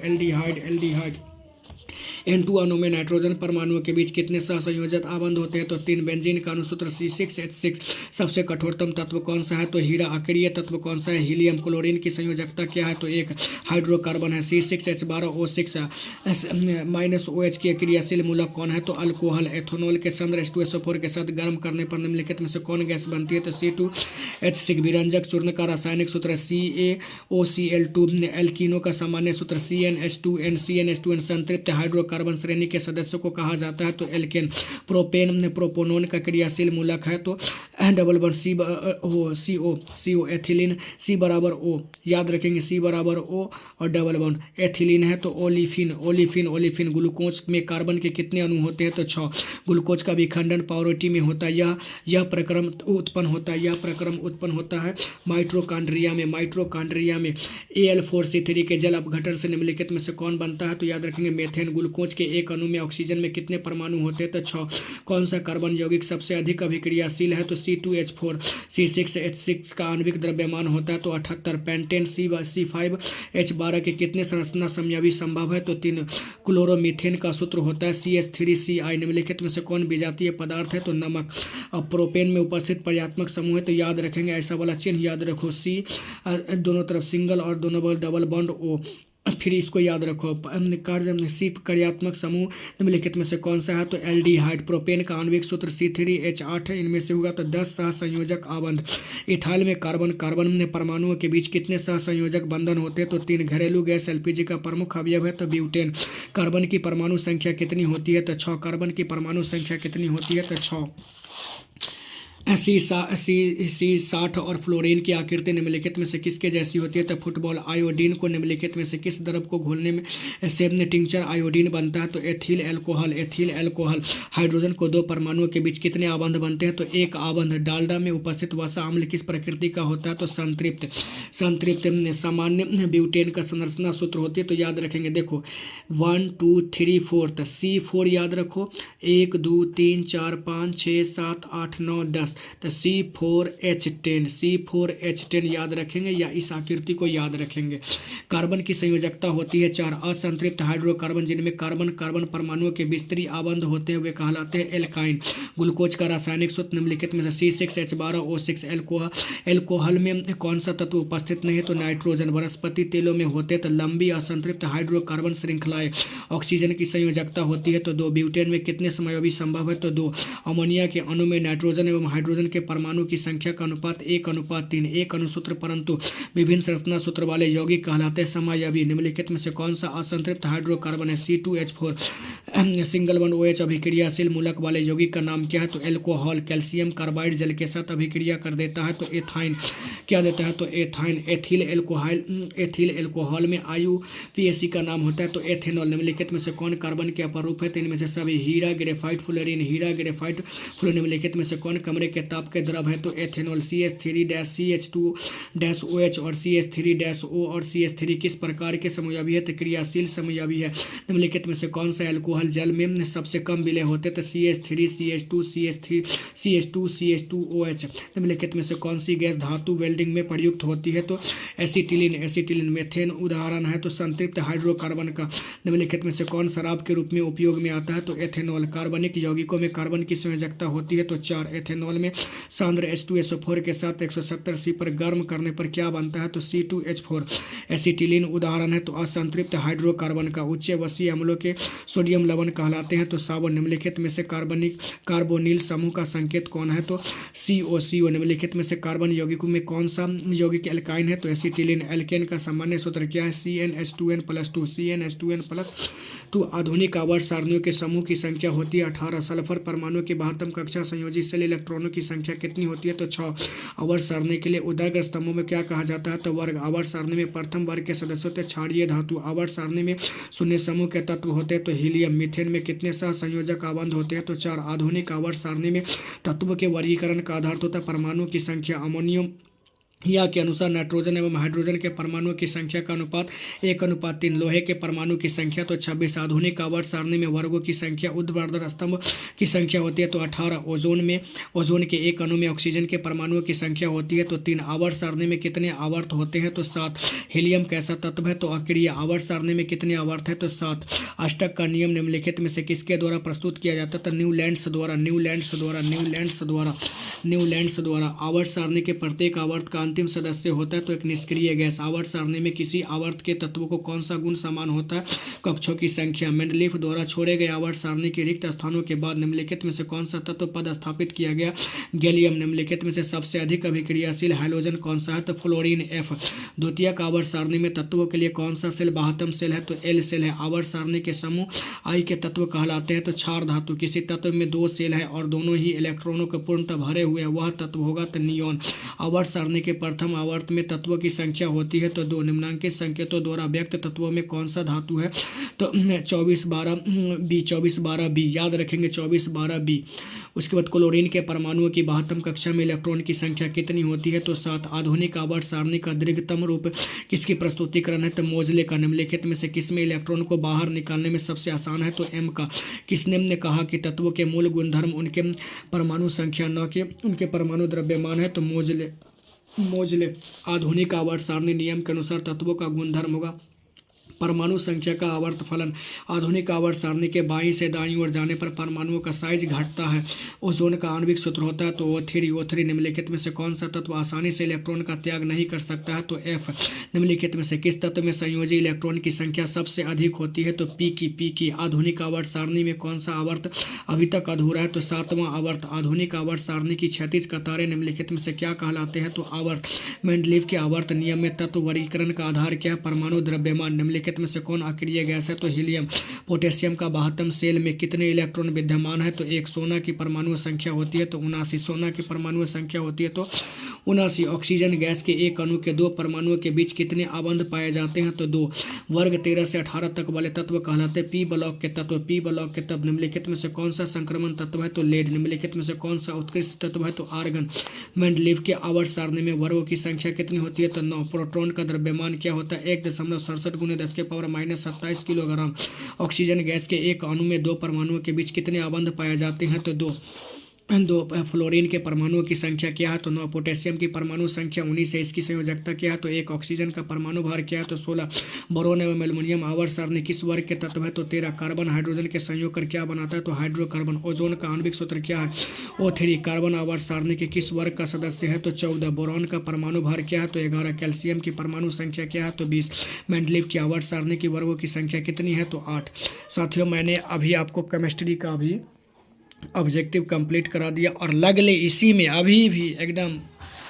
N2 अणु में नाइट्रोजन परमाणुओं के बीच कितने सहसंयोजक आबंध होते हैं? तो 3। बेंजीन का अणुसूत्र C6H6। सबसे कठोरतम तत्व कौन सा है? तो हीरा। अक्रिय तत्व कौन सा है? हीलियम। क्लोरीन की संयोजकता क्या है? तो 1 हाइड्रोकार्बन है। C6H12O6 की क्रियाशील मूलक कौन है? तो अल्कोहल। एथेनॉल के सांद्र H2SO4 के साथ गर्म करने पर निम्नलिखित में से कौन गैस बनती है? तो C2H6। विरंजक चूर्ण का रासायनिक सूत्र CaOCl2। एल्कीनो का सामान्य सूत्र CnH2n। संतृप्त हाइड्रोकार्बन श्रेणी के सदस्यों को कहा जाता है? तो एल्केन। प्रोपेन प्रोपोनोन का क्रियाशील मूलक है? तो double bond CO ethylene. C बराबर O, याद रखेंगे C बराबर O और डबल बॉन्ड एथिलीन है तो ओलिफिन। ग्लूकोज में कार्बन के कितने अणु होते हैं? तो 6। ग्लूकोज का विखंडन पाउरोटी में होता है। यह प्रक्रम उत्पन्न होता है माइटोकॉन्ड्रिया में। Al4C3 के जल अपघटन से निम्नलिखित में से कौन बनता है? तो याद रखेंगे मेथेन। ग्लूकोज के एक अणु में ऑक्सीजन में कितने परमाणु होते हैं? तो 6। कौन सा कार्बन यौगिक सबसे अधिक अभिक्रियाशील है? तो C2H4। C6H6 का आणविक द्रव्यमान होता है? तो 78। पेंटेन C5H12 के कितने संरचना समयावी संभव है? तो 3। क्लोरोमीथेन का सूत्र होता है CH3CI। निम्नलिखित में से कौन विजातीय पदार्थ है? तो नमक। अब प्रोपेन में उपस्थित पर्यात्मक समूह है तो याद रखेंगे ऐसा वाला चिन्ह याद रखो C, दोनों तरफ सिंगल और दोनों बगल डबल बॉन्ड O। फिर इसको याद रखो कार्य सी कार्यात्मक समूह निम्नलिखित में से कौन सा है? तो एल्डिहाइड। प्रोपेन का आणविक सूत्र C3H8 है। इनमें से होगा तो 10 सहसंयोजक आबंध। इथाइल में कार्बन परमाणुओं के बीच कितने सहसंयोजक बंधन होते हैं? तो 3। घरेलू गैस LPG का प्रमुख अवयव है? तो ब्यूटेन। कार्बन की परमाणु संख्या कितनी होती है? तो 6। कार्बन की परमाणु संख्या कितनी होती है? तो 6। C60 और फ्लोरीन की आकृति निम्नलिखित में से किसके जैसी होती है? तो फुटबॉल। आयोडीन को निम्नलिखित में से किस द्रव को घोलने में से टिंचर आयोडीन बनता है? तो एथिल एल्कोहल। हाइड्रोजन को 2 परमाणुओं के बीच कितने आबंध बनते हैं? तो 1 आबंध। डालडा में उपस्थित वसा अम्ल किस प्रकृति का होता है? तो संतृप्त। सामान्य ब्यूटेन का संरचना सूत्र होती है तो याद रखेंगे देखो 1 2 3 4। तो C4 याद रखो 1 2 3 4 5 6 7 8 9 10। तो C4H10 याद रखेंगे या इस आकृति को याद रखेंगे। कार्बन की संयोजकता होती है 4। असंतृप्त हाइड्रोकार्बन जिनमें कार्बन परमाणुओं के विस्तृत आबंध होते हैं वे कहलाते हैं एल्काइन। ग्लूकोज का रासायनिक सूत्र निम्नलिखित में से C6H12O6। एल्कोहल में कौन सा तत्व उपस्थित नहीं है? तो नाइट्रोजन। वनस्पति तेलों में होते हैं तो लंबी असंतृप्त हाइड्रोकार्बन श्रृंखलाएं। ऑक्सीजन की संयोजकता होती है तो 2। ब्यूटेन में कितने समयावी संभव है? तो 2। अमोनिया के अणु में नाइट्रोजन एवं हाइड्रोजन के परमाणु की संख्या का अनुपात 1:3। एक अणुसूत्र परंतु विभिन्न संरचना सूत्र वाले यौगिक कहलाते हैं समयावी। निम्नलिखित में से कौन सा असंतृप्त हाइड्रोकार्बन है? C2H4। सिंगल बॉन्ड OH अभिक्रियाशील मूलक वाले यौगिक का नाम क्या है? तो एल्कोहल। कैल्शियम कार्बाइड जल के साथ अभिक्रिया कर देता है तो एथाइन क्या देता है? तो एथाइन। एथिल एल्कोहल में IUPAC का नाम होता है तो एथेनॉल। निम्नलिखित में से कौन कार्बन के अपरूप है? तो इनमें से सभी हीरा ग्रेफाइट फ्लोरीन। निम्नलिखित में से कौन कमरे के ताप के द्रव है? तो एथेनॉल। CH3-CH2-OH और CH3-O और CH3 किस प्रकार के समयावी है? तो क्रियाशील समयावी है। निम्नलिखित में से कौन सा एल्कोहल जल में सबसे कम विलय होते? तो CH3-CH2-CH2-OH। निम्नलिखित में से कौन सी गैस धातु वेल्डिंग में प्रयुक्त होती है? तो एसिटिलीन। मेथेन उदाहरण है तो संतृप्त हाइड्रोकार्बन का। निम्नलिखित में से कौन शराब के रूप में उपयोग में आता है? तो एथेनॉल। कार्बनिक यौगिकों में कार्बन की संयोजकता होती है तो 4। एथेनॉल में सांद्र H2SO4 के साथ 170C पर गर्म करने पर क्या बनता है? तो C2H4। एसिटिलीन उदाहरण है तो असंतृप्त हाइड्रोकार्बन का। उच्च वसीय अम्लों के सोडियम लवण कहलाते हैं तो साबुन। निम्नलिखित में से कार्बोनिल समूह का संकेत कौन है? तो CO। निम्नलिखित में से कार्बन यौगिकों में कौन सा यौगिक एल्काइन है? तो एसिटिलीन। एल्केन का सामान्य सूत्र क्या है? CnH2n+2। आधुनिक आवर्त सारणियों के समूह की संख्या होती है 18। सल्फर परमाणु की 72 कक्षा संयोजी सेल इलेक्ट्रॉनों की संख्या कितनी होती है? तो 6। आवर्त सारणी के लिए उदाग्र स्तंभों में क्या कहा जाता है? तो वर्ग। आवर्त सारणी में प्रथम वर्ग के सदस्य होते क्षारीय धातु। आवर्त सारणी में शून्य समूह के तत्व होते हैं तो हीलियम। मीथेन में कितने सहसंयोजक आबंध होते हैं? तो 4। आधुनिक आवर्त सारणी में तत्व के वर्गीकरण का आधार होता है परमाणु की संख्या। अमोनियम यहाँ के अनुसार नाइट्रोजन एवं हाइड्रोजन के परमाणुओं की संख्या का अनुपात 1:3। लोहे के परमाणु की संख्या तो 26। आधुनिक आवर्त सारणी में वर्गों की संख्या ऊर्ध्वाधर स्तंभ की संख्या होती है तो 18। ओजोन के एक अणु में ऑक्सीजन के परमाणुओं की संख्या होती है तो 3। आवर्त सारणी में कितने आवर्त होते हैं तो 7। हीलियम कैसा तत्व है तो अक्रिय। आवर्त सारणी में कितने आवर्त है तो 7। अष्टक का नियम निम्नलिखित में से किसके द्वारा प्रस्तुत किया जाता है तो न्यूलैंड्स द्वारा। आवर्त सारणी के प्रत्येक आवर्त का अंतिम सदस्य होता है तो एक निष्क्रिय गैस। आवर्त सारणी में किसी आवर्त के तत्वों को कौन सा गुण समान होता है? कक्षों की संख्या। मेंडलीफ द्वारा छोड़े गए आवर्त सारणी के रिक्त स्थानों के बाद निम्नलिखित में से कौन सा तत्व पद स्थापित किया गया? गैलियम। निम्नलिखित में से सबसे अधिक अभिक्रियाशील हाइड्रोजन कौन सा है तो फ्लोरीन F। द्वितीयक आवर्त सारणी में तत्वों के लिए कौन सा सेल बाह्यतम सेल है तो L सेल है। आवर्त सारणी के समूह I के तत्व कहलाते हैं तो क्षार धातु। किसी तत्व में 2 सेल है और दोनों ही इलेक्ट्रॉनों के पूर्णतः भरे हुए हैं, वह तत्व होगा तो नियोन। आवर्त सारणी के प्रथम आवर्त में तत्वों की संख्या होती है तो 2। निम्नांकित संकेतों द्वारा व्यक्त तत्वों में कौन सा धातु है तो 2412B। याद रखेंगे 2412B। उसके बाद क्लोरीन के परमाणुओं की बाह्यतम कक्षा में इलेक्ट्रॉन की संख्या कितनी होती है तो 7। आधुनिक आवर्त सारणी का दीर्घतम रूप किसकी प्रस्तुतिकरण है तो मोजले का। निम्नलिखित में से किसमें इलेक्ट्रॉन को बाहर निकालने में सबसे आसान है तो M का। किसने ने कहा कि तत्वों के मूल गुणधर्म उनके परमाणु संख्या न कि उनके परमाणु द्रव्यमान है तो मोजले। आधुनिक आवर्त सारणी नियम के अनुसार तत्वों का गुणधर्म होगा परमाणु संख्या का आवर्त फलन। आधुनिक आवर्त सारणी के बाईं से दाईं ओर जाने पर परमाणुओं का साइज घटता है। ओजोन का आणविक सूत्र होता है तो O3। निम्नलिखित में से कौन सा तत्व आसानी से इलेक्ट्रॉन का त्याग नहीं कर सकता है तो F। निम्नलिखित में से किस तत्व में संयोजी इलेक्ट्रॉन की संख्या सबसे अधिक होती है तो P की। आधुनिक आवर्त सारणी में कौन सा आवर्त अभी तक अधूरा है तो 7वां आवर्त। आधुनिक आवर्त सारणी की 36 कतारें निम्नलिखित में से क्या कहलाते हैं तो आवर्त। मेंडलीफ के आवर्त नियम में तत्व वर्गीकरण का आधार क्या है? परमाणु द्रव्यमान। निम्नलिखित में से कौन अक्रिय गैस है तो हीलियम। पोटेशियम का बाह्यतम सेल में कितने इलेक्ट्रॉन विद्यमान है तो 1। सोना की परमाणु संख्या होती है तो 79। सोना की परमाणु संख्या होती है तो 79। ऑक्सीजन गैस के एक अणु के 2 परमाणुओं के बीच कितने आबंध पाए जाते हैं तो 2। वर्ग 13 से 18 तक वाले तत्व कहलाते हैं पी ब्लॉक के तत्व। निम्नलिखित में से कौन सा संक्रमण तत्व है तो लेड। निम्नलिखित में से कौन सा उत्कृष्ट तत्व है तो आर्गन। मेंडलीफ के आवर्त सारणी में वर्गों की संख्या कितनी होती है तो 9। प्रोटॉन का द्रव्यमान क्या होता है 1.67 × 10⁻⁻27 किलोग्राम। ऑक्सीजन गैस के एक अणु में 2 परमाणुओं के बीच कितने आबंध पाए जाते हैं तो 2। फ्लोरीन के परमाणुओं की संख्या क्या है तो 9। पोटेशियम की परमाणु संख्या 19 है। इसकी संयोजकता क्या है तो 1। ऑक्सीजन का परमाणु भार क्या है तो 16। बोरोन एवं एल्युमिनियम आवर्त सारणी किस वर्ग के तत्व है तो 13। कार्बन हाइड्रोजन के संयोग कर क्या बनाता है तो हाइड्रोकार्बन। ओजोन का आणविक सूत्र क्या है O3। कार्बन आवर्त सारणी के किस वर्ग का सदस्य है तो 14। बोरॉन का परमाणु भार क्या है तो 11। कैल्शियम की परमाणु संख्या क्या है तो 20। मेंडलीफ की आवर्त सारणी की वर्गों की संख्या कितनी है तो 8। साथियों, मैंने अभी आपको केमिस्ट्री का भी ऑब्जेक्टिव कंप्लीट करा दिया और लगले इसी में अभी भी एकदम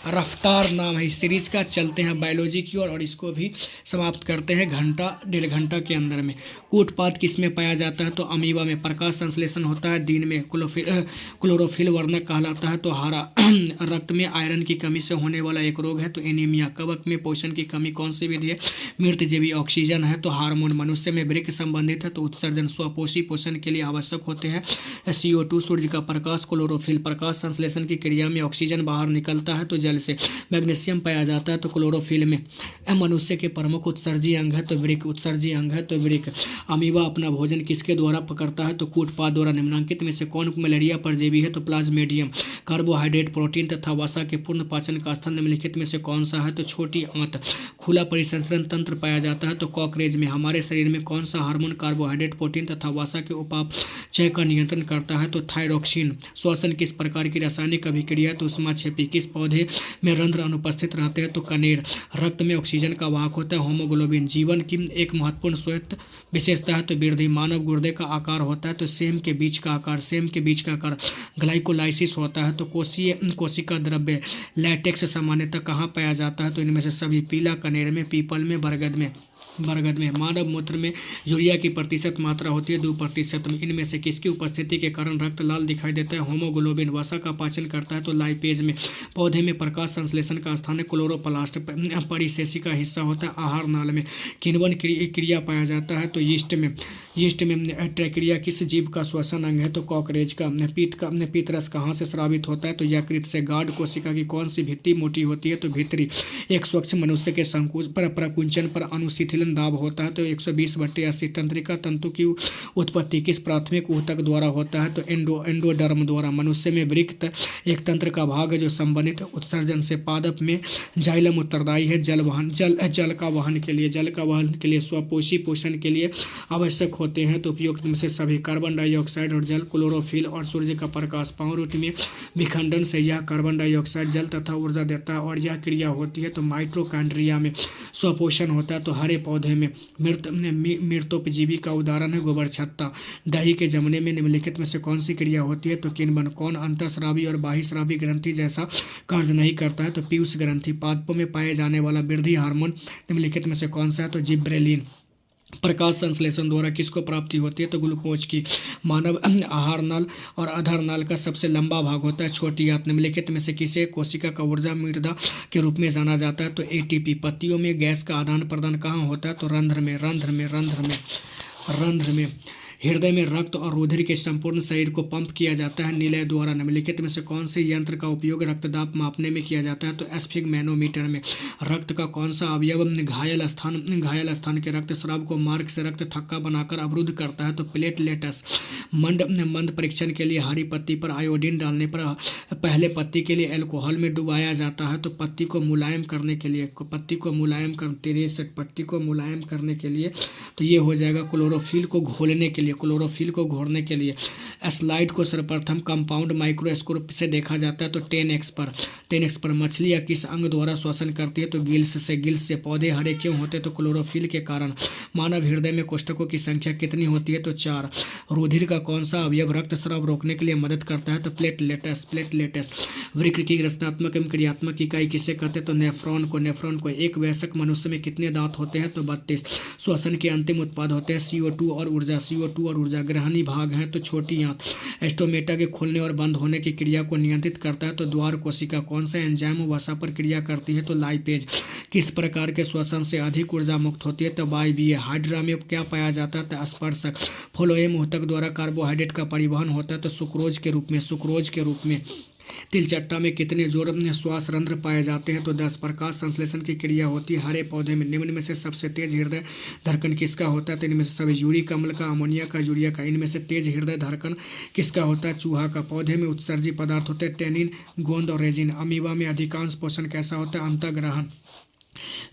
रफ्तार नाम है इस सीरीज का। चलते हैं बायोलॉजी की ओर और इसको भी समाप्त करते हैं 1.5 घंटा के अंदर में। कूटपात किस में पाया जाता है तो अमीबा में। प्रकाश संश्लेषण होता है दिन में। क्लोरोफिल वर्णक कहलाता है तो हरा। रक्त में आयरन की कमी से होने वाला एक रोग है तो एनीमिया। कवक में पोषण की कमी कौन सी विधि है? मृतजीवी। ऑक्सीजन है तो हार्मोन। मनुष्य में वृक्क संबंधित है तो उत्सर्जन। स्वपोषी पोषण के लिए आवश्यक होते हैं CO2। सूर्य का प्रकाश। क्लोरोफिल। प्रकाश संश्लेषण की क्रिया में ऑक्सीजन बाहर निकलता है तो जल से। मैग्नीशियम पाया जाता है तो क्लोरोफिल में। मनुष्य के प्रमुख उत्सर्जी अंग है तो वृक्क। अमीबा अपना भोजन किसके द्वारा पकड़ता है तो कूटपात द्वारा। निम्नांकित में से कौन मलेरिया परजीवी है तो प्लाज्मेडियम। कार्बोहाइड्रेट, प्रोटीन तथा वसा के पूर्ण पाचन का स्थल निम्नलिखित में से कौन सा है तो छोटी आंत। खुला परिसंचरण तंत्र पाया जाता है तो कॉकरेज में। हमारे शरीर में कौन सा हार्मोन कार्बोहाइड्रेट, प्रोटीन तथा वसा के उपापचय का नियंत्रण करता है तो थायरोक्सिन। श्वसन किस प्रकार की रासायनिक अभिक्रिया तो उष्माक्षेपी। किस पौधे में रंध्र अनुपस्थित रहते हैं तो कनेर। रक्त में ऑक्सीजन का वाहक होता है होमोग्लोबिन। जीवन की एक महत्वपूर्ण स्वायत्त विशेषता है तो वृद्धि। मानव गुर्दे का आकार होता है तो सेम के बीच का आकार। ग्लाइकोलाइसिस होता है तो कोशिका द्रव्य। लैटेक्स सामान्यतः कहाँ पाया जाता है तो इनमें से सभी। पीला कनेर में, पीपल में, बरगद में। बरगद में। मानव मूत्र में यूरिया की प्रतिशत मात्रा होती है 2% में। इनमें से किसकी उपस्थिति के कारण रक्त लाल दिखाई देता है? होमोग्लोबिन। वसा का पाचन करता है तो लाइपेज में। पौधे में प्रकाश संश्लेषण का स्थान है क्लोरोप्लास्ट। परिशेषी का हिस्सा होता है आहार नाल में। किण्वन क्रिया पाया जाता है तो यीस्ट में। यीस्ट में ट्रैकिया किस जीव का श्वसन अंग है? तो कॉकरेज का। पीतरस कहाँ से स्रावित होता है? तो यकृत से। गार्ड कोशिका की कौन सी भित्ति मोटी होती है? तो भित्री। एक स्वच्छ मनुष्य के संकुच पर प्रकुंचन पर अनुशीतलन दाब होता है तो 120/80। तंत्रिका तंतु की उत्पत्ति किस प्राथमिक ऊतक द्वारा होता है? तो एंडोडर्म द्वारा। मनुष्य में वृक्क एक तंत्र का भाग है जो संबंधित उत्सर्जन से। पादप में जाइलम उत्तरदायी है जल का वहन के लिए स्वपोषी पोषण के लिए आवश्यक होते हैं। तो उपयुक्त में से सभी कार्बन डाइऑक्साइड और जल, क्लोरोफिल और सूर्य का प्रकाश। पावरोटी में विखंडन से यह कार्बन डाइऑक्साइड जल तथा ऊर्जा देता है और यह क्रिया होती है तो माइटोकॉन्ड्रिया में स्वपोषण होता है। तो हरे पौधे में मृतोपजीवी का उदाहरण है गोबर छत्ता। दही के जमने में निम्नलिखित में से कौन सी क्रिया होती है? तो किण्वन। कौन अंतःस्रावी और बाह्यस्रावी ग्रंथि जैसा कार्य नहीं करता है? तो पीयूष ग्रंथि। पादपों में पाए जाने वाला वृद्धि हार्मोन निम्नलिखित में से कौन सा है? तो जिब्रेलिन। प्रकाश संश्लेषण द्वारा किसको प्राप्ति होती है? तो ग्लूकोज की। मानव आहार नाल और अधर नाल का सबसे लंबा भाग होता है छोटी आंत। निम्नलिखित में से किसे कोशिका का ऊर्जा मृदा के रूप में जाना जाता है? तो एटीपी। पत्तियों में गैस का आदान प्रदान कहाँ होता है? तो रंध्र में। हृदय में रक्त और रुधिर के संपूर्ण शरीर को पंप किया जाता है निलय द्वारा। निम्नलिखित में से कौन से यंत्र का उपयोग रक्तदाब मापने में किया जाता है? तो स्फिग्मैनोमीटर में। रक्त का कौन सा अवयव घायल स्थान के रक्तस्राव को मार्ग से रक्त थक्का बनाकर अवरुद्ध करता है? तो प्लेटलेट्स। मंद परीक्षण के लिए हरी पत्ती पर आयोडीन डालने पर पहले पत्ती के लिए अल्कोहल में डुबाया जाता है तो पत्ती को मुलायम करने के लिए तो ये हो जाएगा क्लोरोफिल को घोरने के लिए। स्लाइड को सर्वप्रथम कंपाउंड माइक्रोस्कोप से देखा जाता है तो 10x पर। मछली या किस अंग द्वारा श्वसन करती है? तो गिल्स से। पौधे हरे क्यों होते हैं? तो क्लोरोफिल के कारण। मानव हृदय में कोष्ठकों की संख्या कितनी होती है? तो 4। रुधिर का कौन सा अवयव रक्तस्राव रोकने के लिए मदद करता है? तो प्लेटलेट्स। वृक्क की रचनात्मक एवं क्रियात्मक इकाई किसे कहते हैं? तो नेफ्रॉन को। एक वयस्क मनुष्य में कितने दांत होते हैं? तो 32। श्वसन के अंतिम उत्पाद होते हैं CO2 और ऊर्जा। ग्रहणी भाग है तो छोटी आंत। एस्टोमेटा के खोलने और बंद होने की क्रिया को नियंत्रित करता है तो द्वार कोशिका। कौन सा एंजाइम वसा पर क्रिया करती है? तो लाइपेज। किस प्रकार के श्वसन से अधिक ऊर्जा मुक्त होती है? तो वायवीय। हाइड्रा में क्या पाया जाता है? तो स्पर्शक। फ्लोएम ऊतक द्वारा कार्बोहाइड्रेट का परिवहन होता है तो सुक्रोज के रूप में। तिलचट्टा में कितने जोड़ श्वास रंध्र पाए जाते हैं? तो 10। प्रकाश संश्लेषण की क्रिया होती है हरे पौधे में। निम्न में से सबसे तेज हृदय धड़कन किसका होता है? तो इनमें से सभी। यूरिक अम्ल का, अमोनिया का, यूरिया का। इनमें से तेज हृदय धड़कन किसका होता है? चूहा का। पौधे में उत्सर्जी पदार्थ होते हैं टेनिन, गोंद और रेजिन। अमीबा में अधिकांश पोषण कैसा होता है? अंतःग्रहण।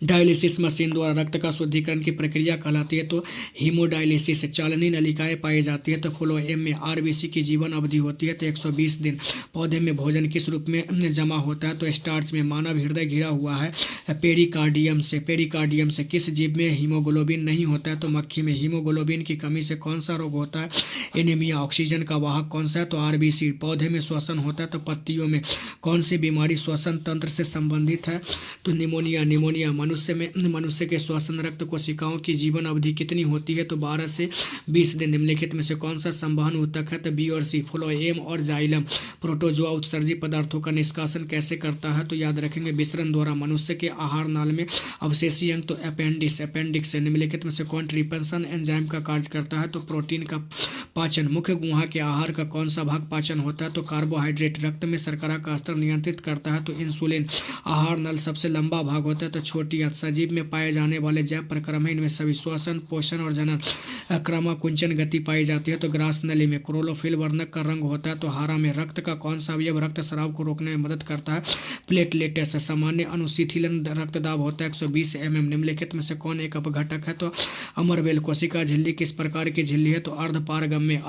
डायलिसिस मशीन द्वारा रक्त का शुद्धिकरण की प्रक्रिया कहलाती है तो हीमोडायलिसिस। चालनी नलिकाएं पाई जाती है तो फ्लोएम में। आरबीसी की जीवन अवधि होती है तो 120 दिन। पौधे में भोजन किस रूप में जमा होता है? तो स्टार्च में। मानव हृदय घिरा हुआ है पेरिकार्डियम से। किस जीव में हीमोग्लोबिन नहीं होता है? तो मक्खी में। हीमोग्लोबिन की कमी से कौन सा रोग होता है? एनीमिया। ऑक्सीजन का वाहक कौन सा है? तो आरबीसी। पौधे में श्वसन होता है तो पत्तियों में। कौन सी बीमारी श्वसन तंत्र से संबंधित है? तो निमोनिया। मनुष्य के श्वसन रक्त कोशिकाओं की जीवन अवधि कितनी होती है? तो 12 से 20 दिन। निम्नलिखित में से कौन सा संवहन ऊतक है? तो बी और सी। फ्लोएम और जाइलम। प्रोटोजोआ उत्सर्जी पदार्थों का निष्कासन कैसे करता है? तो याद रखेंगे विसरण द्वारा। मनुष्य के आहार नाल में अवशेषी अंग तो अपेंडिक्स से। निम्नलिखित में से कौन ट्रिप्सिन एंजाइम का कार्य करता है? तो प्रोटीन का पाचन। मुख्य गुहा के आहार का कौन सा भाग पाचन होता है? तो कार्बोहाइड्रेट। रक्त में शर्करा का स्तर नियंत्रित करता है तो इंसुलिन। आहार नल सबसे लंबा भाग होता है तो छोटी आंत। सजीव में पाए जाने वाले जैव प्रक्रम है इनमें सभी। श्वसन, पोषण और जनन क्रमाकुंचन गति पाई जाती है तो ग्रास नली में। क्लोरोफिल वर्णक का रंग होता है तो हरा में। रक्त का कौन सा अवयव रक्तस्राव को रोकने में मदद करता है? प्लेटलेट्स। सामान्य अनुशीतलन रक्तदाब होता है 120 mm। निम्नलिखित में से कौन एक अपघटक है? तो अमरवेल। कोशिका झिल्ली किस प्रकार की झिल्ली है? तो अर्धपारगम्य।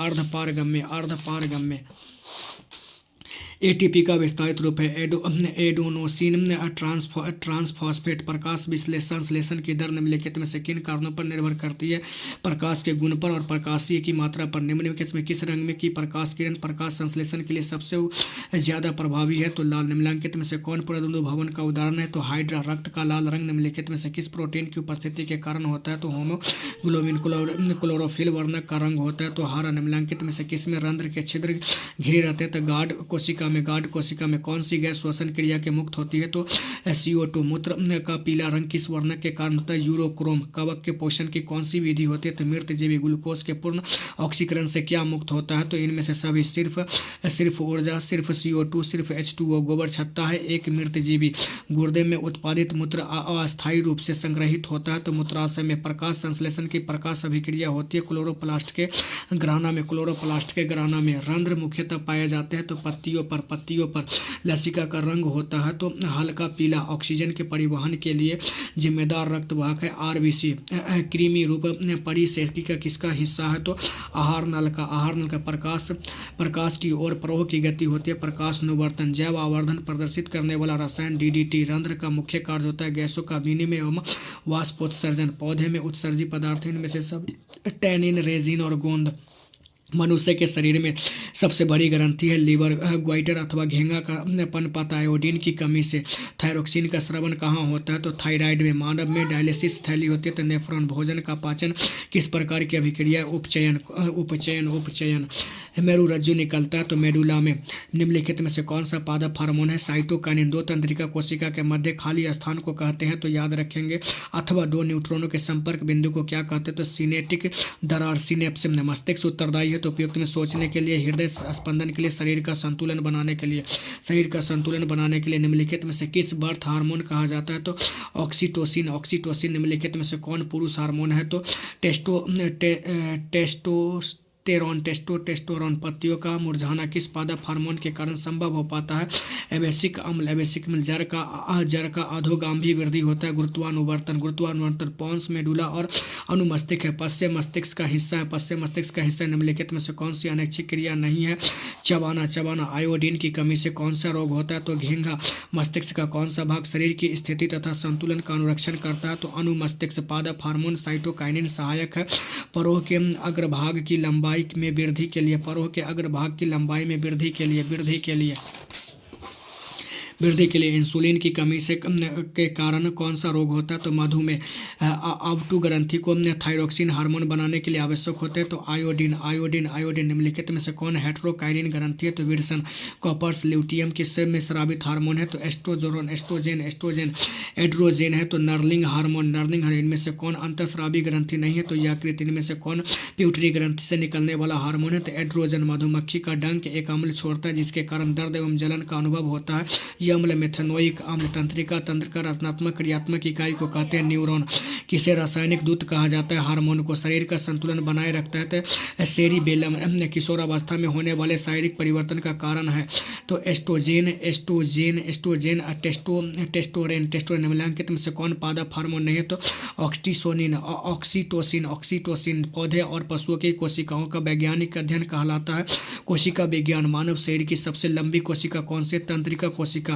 एटीपी का विस्तारित रूप है एडोनोसिन ट्रांसफॉस्फेट। प्रकाश संश्लेषण की दर निम्नलिखित में से किन कारणों पर निर्भर करती है? प्रकाश के गुण पर और प्रकाशीय की मात्रा पर। निम्नलिखित में किस रंग में की प्रकाश किरण प्रकाश संश्लेषण के लिए सबसे ज्यादा प्रभावी है? तो लाल। निम्नलिखित में से कौन पुनर्द्वंद्व भवन का उदाहरण है? तो हाइड्रा। रक्त का लाल रंग निम्नलिखित में से किस प्रोटीन की उपस्थिति के कारण होता है? तो होमोग्लोबिन। क्लोरोफिल वर्णक का रंग होता है तो हरा। निम्नलिखित में से किसमें रंध्र के छिद्र घिरे रहते हैं? तो गाढ़ कोशिका में कौन सी गैस श्वसन क्रिया के मुक्त होती है? तो CO2। मूत्र का पीला रंग किस वर्णक के कारण होता है? यूरोक्रोम। कवक के पोषण की कौन सी विधि होती है? तो मृतजीवी। ग्लूकोज के पूर्ण ऑक्सीकरण से क्या मुक्त होता है? तो इनमें से सभी। सिर्फ ऊर्जा, सिर्फ CO2, सिर्फ H2O। गोबर छत्ता है एक मृतजीवी। गुर्दे में उत्पादित मूत्र अस्थायी रूप से संग्रहित होता है तो मूत्राशय में। प्रकाश संश्लेषण की प्रकाश अभिक्रिया होती है क्लोरोप्लास्ट के ग्राना में। रंध्र मुख्यतः पाए जाते हैं तो पत्तियों पर। लसिका का रंग होता है तो हल्का पीला। ऑक्सीजन के परिवहन के लिए जिम्मेदार रक्त वाहक है RBC। कृमि रूप परिसेकिका किसका हिस्सा है? तो आहार नल का। प्रकाश की ओर प्रवाह की गति होती है प्रकाशानुवर्तन। जैव आवर्धन प्रदर्शित करने वाला रसायन DDT। रंध्र का मुख्य कार्य होता है गैसों का विनिमय एवं वाष्पोत्सर्जन। पौधे में उत्सर्जी पदार्थ इनमें से सब टैनिन, रेजिन और गोंद। मनुष्य के शरीर में सबसे बड़ी ग्रंथि है लीवर। ग्वाइटर अथवा घेंगा का पनपता आयोडीन की कमी से। थायरोक्सिन का स्रावन कहाँ होता है? तो थायराइड में। मानव में डायलिसिस थैली होती है तो नेफ्रॉन। भोजन का पाचन किस प्रकार की अभिक्रिया? उपचयन। मेरुरज्जु निकलता है तो मेडुला में। निम्नलिखित में से कौन सा पादप हार्मोन है? साइटोकाइनिन। दो तंत्रिका कोशिका के मध्य खाली स्थान को कहते हैं तो याद रखेंगे। अथवा दो न्यूट्रॉनों के संपर्क बिंदु को क्या कहते हैं? तो सिनेटिक दरार। सिनेप्स। मस्तिष्क उत्तरदायी तो उपयुक्त में सोचने के लिए, हृदय स्पंदन के लिए, शरीर का संतुलन बनाने के लिए। निम्नलिखित में से किस बर्थ हार्मोन कहा जाता है? तो ऑक्सीटोसिन। निम्नलिखित में से कौन पुरुष हार्मोन है? तो टेस्टोस्टेरोन। पत्तियों का मुरझाना किस पादप हार्मोन के कारण संभव हो पाता है? एबेसिक अम्ल। जर का अधोगामी वृद्धि होता है गुरुत्वानुवर्तन। पोन्स, मेडुला और अनुमस्तिष्क है। पश्चिम मस्तिष्क का हिस्सा। निम्नलिखित में से कौन सी अनैच्छिक क्रिया नहीं है? चबाना। आयोडीन की कमी से कौन सा रोग होता है? तो घेंघा। मस्तिष्क का कौन सा भाग शरीर की स्थिति तथा संतुलन का अनुरक्षण करता है? तो अनुमस्तिष्क। पादप हार्मोन साइटोकाइनिन सहायक है परोह के अग्रभाग की लंबाई में वृद्धि के लिए। वृद्धि के लिए इंसुलिन की कमी से के कारण कौन सा रोग होता है? तो मधुमेह। अवटु ग्रंथि को थायरोक्सिन हार्मोन बनाने के लिए आवश्यक होते हैं तो आयोडीन। निम्नलिखित में से कौन हेटेरोकाइनिन ग्रंथि है? तो विल्सन। कॉपर्स ल्यूटियम किससे में स्रावित हार्मोन है? तो एस्ट्रोजन। एड्रोजेन है तो नर्लिंग हार्मोन। इनमें से कौन अंतःस्रावी ग्रंथि नहीं है? तो यकृत। इनमें से कौन प्यूटरी ग्रंथि से निकलने वाला हार्मोन है? तो एड्रोजन। मधुमक्खी का डंक एक अम्ल छोड़ता है जिसके कारण दर्द एवं जलन का अनुभव होता है। अम्ल मेथनोइक अम्ल। तंत्र का रचनात्मक क्रियात्मक इकाई को कहते हैं न्यूरॉन। किसे रासायनिक दूत कहा जाता है? हार्मोन को। शरीर का संतुलन बनाए रखता है तो सेरिबेलम। किशोरावस्था में होने वाले शारीरिक परिवर्तन का कारण है तो एस्ट्रोजेन। टेस्टोरेन। निम्नलिखित में से कौन पादप हार्मोन नहीं है? तो ऑक्सीटोसिन। पौधे और पशुओं की कोशिकाओं का वैज्ञानिक अध्ययन कहलाता है कोशिका विज्ञान। मानव शरीर की सबसे लंबी कोशिका कौन सी? तंत्रिका कोशिका।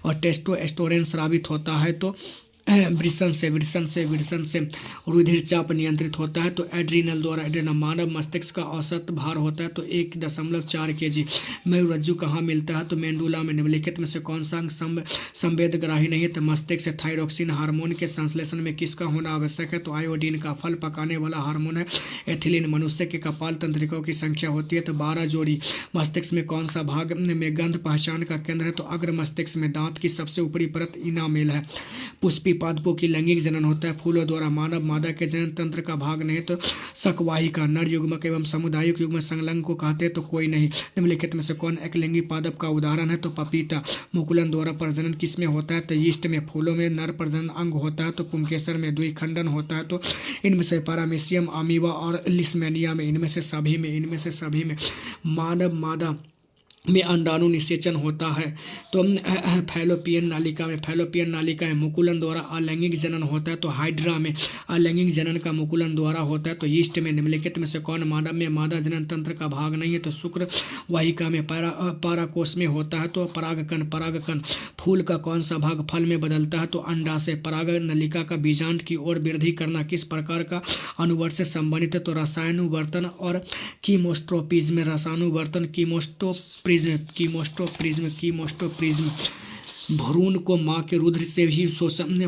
और टेस्टोस्टेरोन स्रावित होता है तो वृषण से रुधिर चाप नियंत्रित होता है तो एड्रीनल द्वारा। मानव मस्तिष्क का औसत भार होता है तो 1.4 kg। मेरुरज्जु कहाँ मिलता है? तो मेंडुला में। निम्नलिखित में से कौन सा अंग संवेदग्राही नहीं है? तो मस्तिष्क। थायरोक्सिन हार्मोन के संश्लेषण में किसका होना आवश्यक है? तो आयोडीन का। फल पकाने वाला हार्मोन है एथिलीन। मनुष्य के कपाल तंत्रिकाओं की संख्या होती है तो 12 जोड़ी। मस्तिष्क में कौन सा भाग में गंध पहचान का केंद्र है? तो अग्र मस्तिष्क में। दांत की सबसे ऊपरी परत इनामेल है। पुष्पी पादपों की लैंगिक जनन होता है फूलों द्वारा। मानव मादा के जनन तंत्र का भाग नहीं तो शकवाहिका। नर युग्मक एवं सामुदायिक युग्म संलग्न को कहते हैं तो कोई नहीं। निम्नलिखित में से कौन एक लिंगी पादप का उदाहरण है? तो पपीता। मुकुलन द्वारा प्रजनन किसमें होता है? तो यीस्ट में। फूलों में नर प्रजनन अंग होता है तो पुंकेसर में। द्विखंडन होता है तो इनमें से पैरामीशियम, अमीबा और लिस्मेनिया में। इनमें से सभी में। मानव मादा में अंडाणु निषेचन होता है। तो फैलोपियन नालिका में मुकुलन द्वारा अलैंगिक जनन होता है। तो हाइड्रा में अलैंगिक जनन का मुकुलन द्वारा होता है। तो यीस्ट में निम्नलिखित में से कौन मानव में मादा जनन तंत्र का भाग नहीं है? तो शुक्र वाहिका में पराकोष में होता है। तो परागकण फूल का कौन सा भाग फल में बदलता है? तो अंडा से पराग नलिका का बीजांड की ओर वृद्धि करना किस प्रकार का अनुवर्त से संबंधित है? तो रसायनुवर्तन और कीमोस्ट्रोपिज्म। रसायनुवर्तन कीमोस्टोप्रिज्म। भ्रूण को मां के रुधिर से भी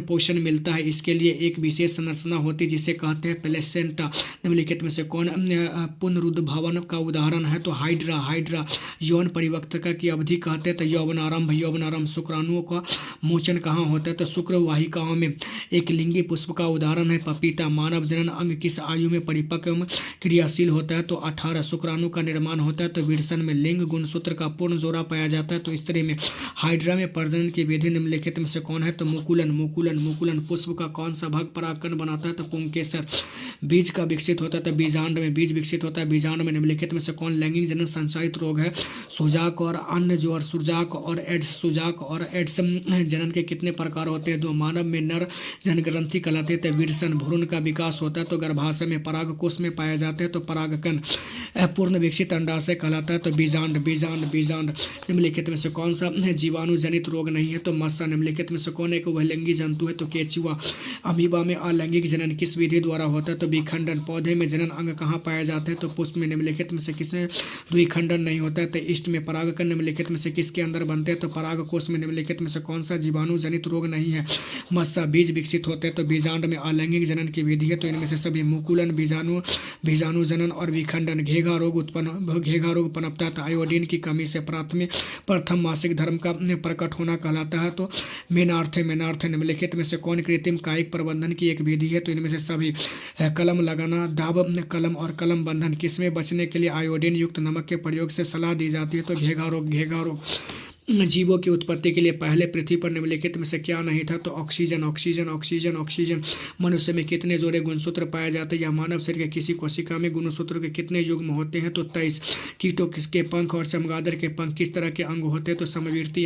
पोषण मिलता है। इसके लिए एक विशेष संरचना होती है जिसे कहते हैं प्लेसेंटा। निम्नलिखित में से कौन पुनरुद्भवन का उदाहरण है? तो हाइड्रा यौन परिपक्वता की अवधि कहते हैं। तो यौवनारंभ। शुक्राणुओं का मोचन कहाँ होता है? तो शुक्र वाहिकाओं में। एक लिंगी पुष्प का उदाहरण है पपीता। मानव जनन अंग किस आयु में परिपक्व क्रियाशील होता है? तो 18। शुक्राणु का निर्माण होता है। तो विरसन में लिंग गुणसूत्र का पूर्ण जोड़ा पाया जाता है। तो स्त्री में। हाइड्रा में प्रजनन की विधि निम्नलिखित में से कौन है? तो मुकुलन। पुष्प का कौन सा भाग परागकण बनाता है? तो पुंकेसर। बीज का विकसित होता है। तो बीजांड में बीज विकसित होता है। बीजांड में निम्नलिखित में से कौन लैंगिक जनन संचालित रोग है? सुजाक और अन्य जो सुजाक और एड्स जनन के कितने प्रकार होते हैं? 2। मानव में नर जन ग्रंथि कहलाते हैं। विरसन भ्रूण का विकास होता है। तो गर्भाशय में परागकोश में पाया जाता है। तो परागकण पूर्ण विकसित अंडाशय कहलाता है। तो बीजांड। निम्नलिखित में से कौन सा जीवाणु जनित रोग नहीं है? तो मस्सा। निम्नलिखित में से कौन एक उभयलिंगी जंतु है? तो केचुआ। अमीबा में अलैंगिक जनन किस विधि द्वारा होता है? तो विखंडन। पौधे में जनन अंग कहाँ पाया जाता है? तो पुष्प में। निम्नलिखित में से किसमें द्विखंडन नहीं होता है? तो इष्ट में। परागकण निम्नलिखित में से किसके अंदर बनते हैं? तो परागकोश में। निम्नलिखित में से कौन सा जीवाणु जनित रोग नहीं है? मस्सा। बीज विकसित होते हैं। तो बीजांड में अलैंगिक जनन की विधि है। तो इनमें से सभी मुकुलन, बीजाणु जनन और विखंडन। घेघा रोग पनपता है। आयोडीन की कमी से प्रथम मासिक धर्म का प्रकट होना कहलाता है। तो मेनार्थ निम्नलिखित में से कौन कृत्रिम कायिक प्रबंधन की एक विधि है? तो इनमें से सभी। कलम लगाना, दाब कलम और कलम बंधन। किसमें बचने के लिए आयोडीन युक्त नमक के प्रयोग से सलाह दी जाती है? तो घेघा रोग। जीवों की उत्पत्ति के लिए पहले पृथ्वी पर निम्नलिखित में से क्या नहीं था? तो ऑक्सीजन। मनुष्य में कितने जोड़े गुणसूत्र पाए जाते हैं? या मानव शरीर के किसी कोशिका में गुणसूत्रों के कितने युग्म होते हैं? तो 23। कीटों के पंख और चमगादड़ के पंख किस तरह के अंग होते हैं? तो समवर्ती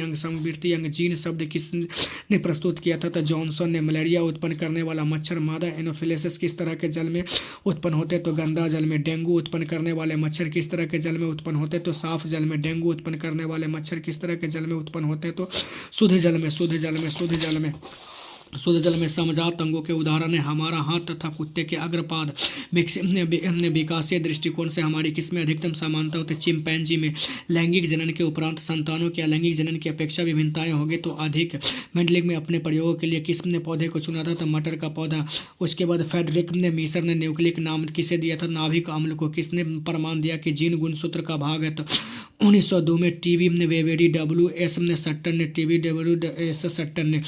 अंग। जीन शब्द किसने प्रस्तुत किया था? तो जॉनसन ने। मलेरिया उत्पन्न करने वाला मच्छर मादा एनोफिलिस किस तरह के जल में उत्पन्न होते हैं? तो गंदा जल में। डेंगू उत्पन्न करने वाले मच्छर किस तरह के जल में उत्पन्न होते हैं? तो साफ जल में। डेंगू उत्पन्न करने वाले मच्छर किस तरह के जल में उत्पन्न होते हैं? तो शुद्ध जल में। समजात अंगों के उदाहरण है हमारा हाथ तथा कुत्ते के अग्रपाद। विकासीय दृष्टिकोण से हमारी किसमें अधिकतम समानता होती है? चिंपैंजी में। लैंगिक जनन के उपरांत संतानों के अलैंगिक जनन की अपेक्षा विभिन्नताएं होगी तो अधिक। मेंडलिक में अपने प्रयोगों के लिए किसने पौधे को चुना था? तो मटर का पौधा। उसके बाद फ्रेडरिक मीसर ने न्यूक्लिक नाम किसे दिया था? नाभिक अम्ल को। किसने प्रमाण दिया कि जीन गुणसूत्र का भाग है? तो 1902 में टीवी सट्टन ने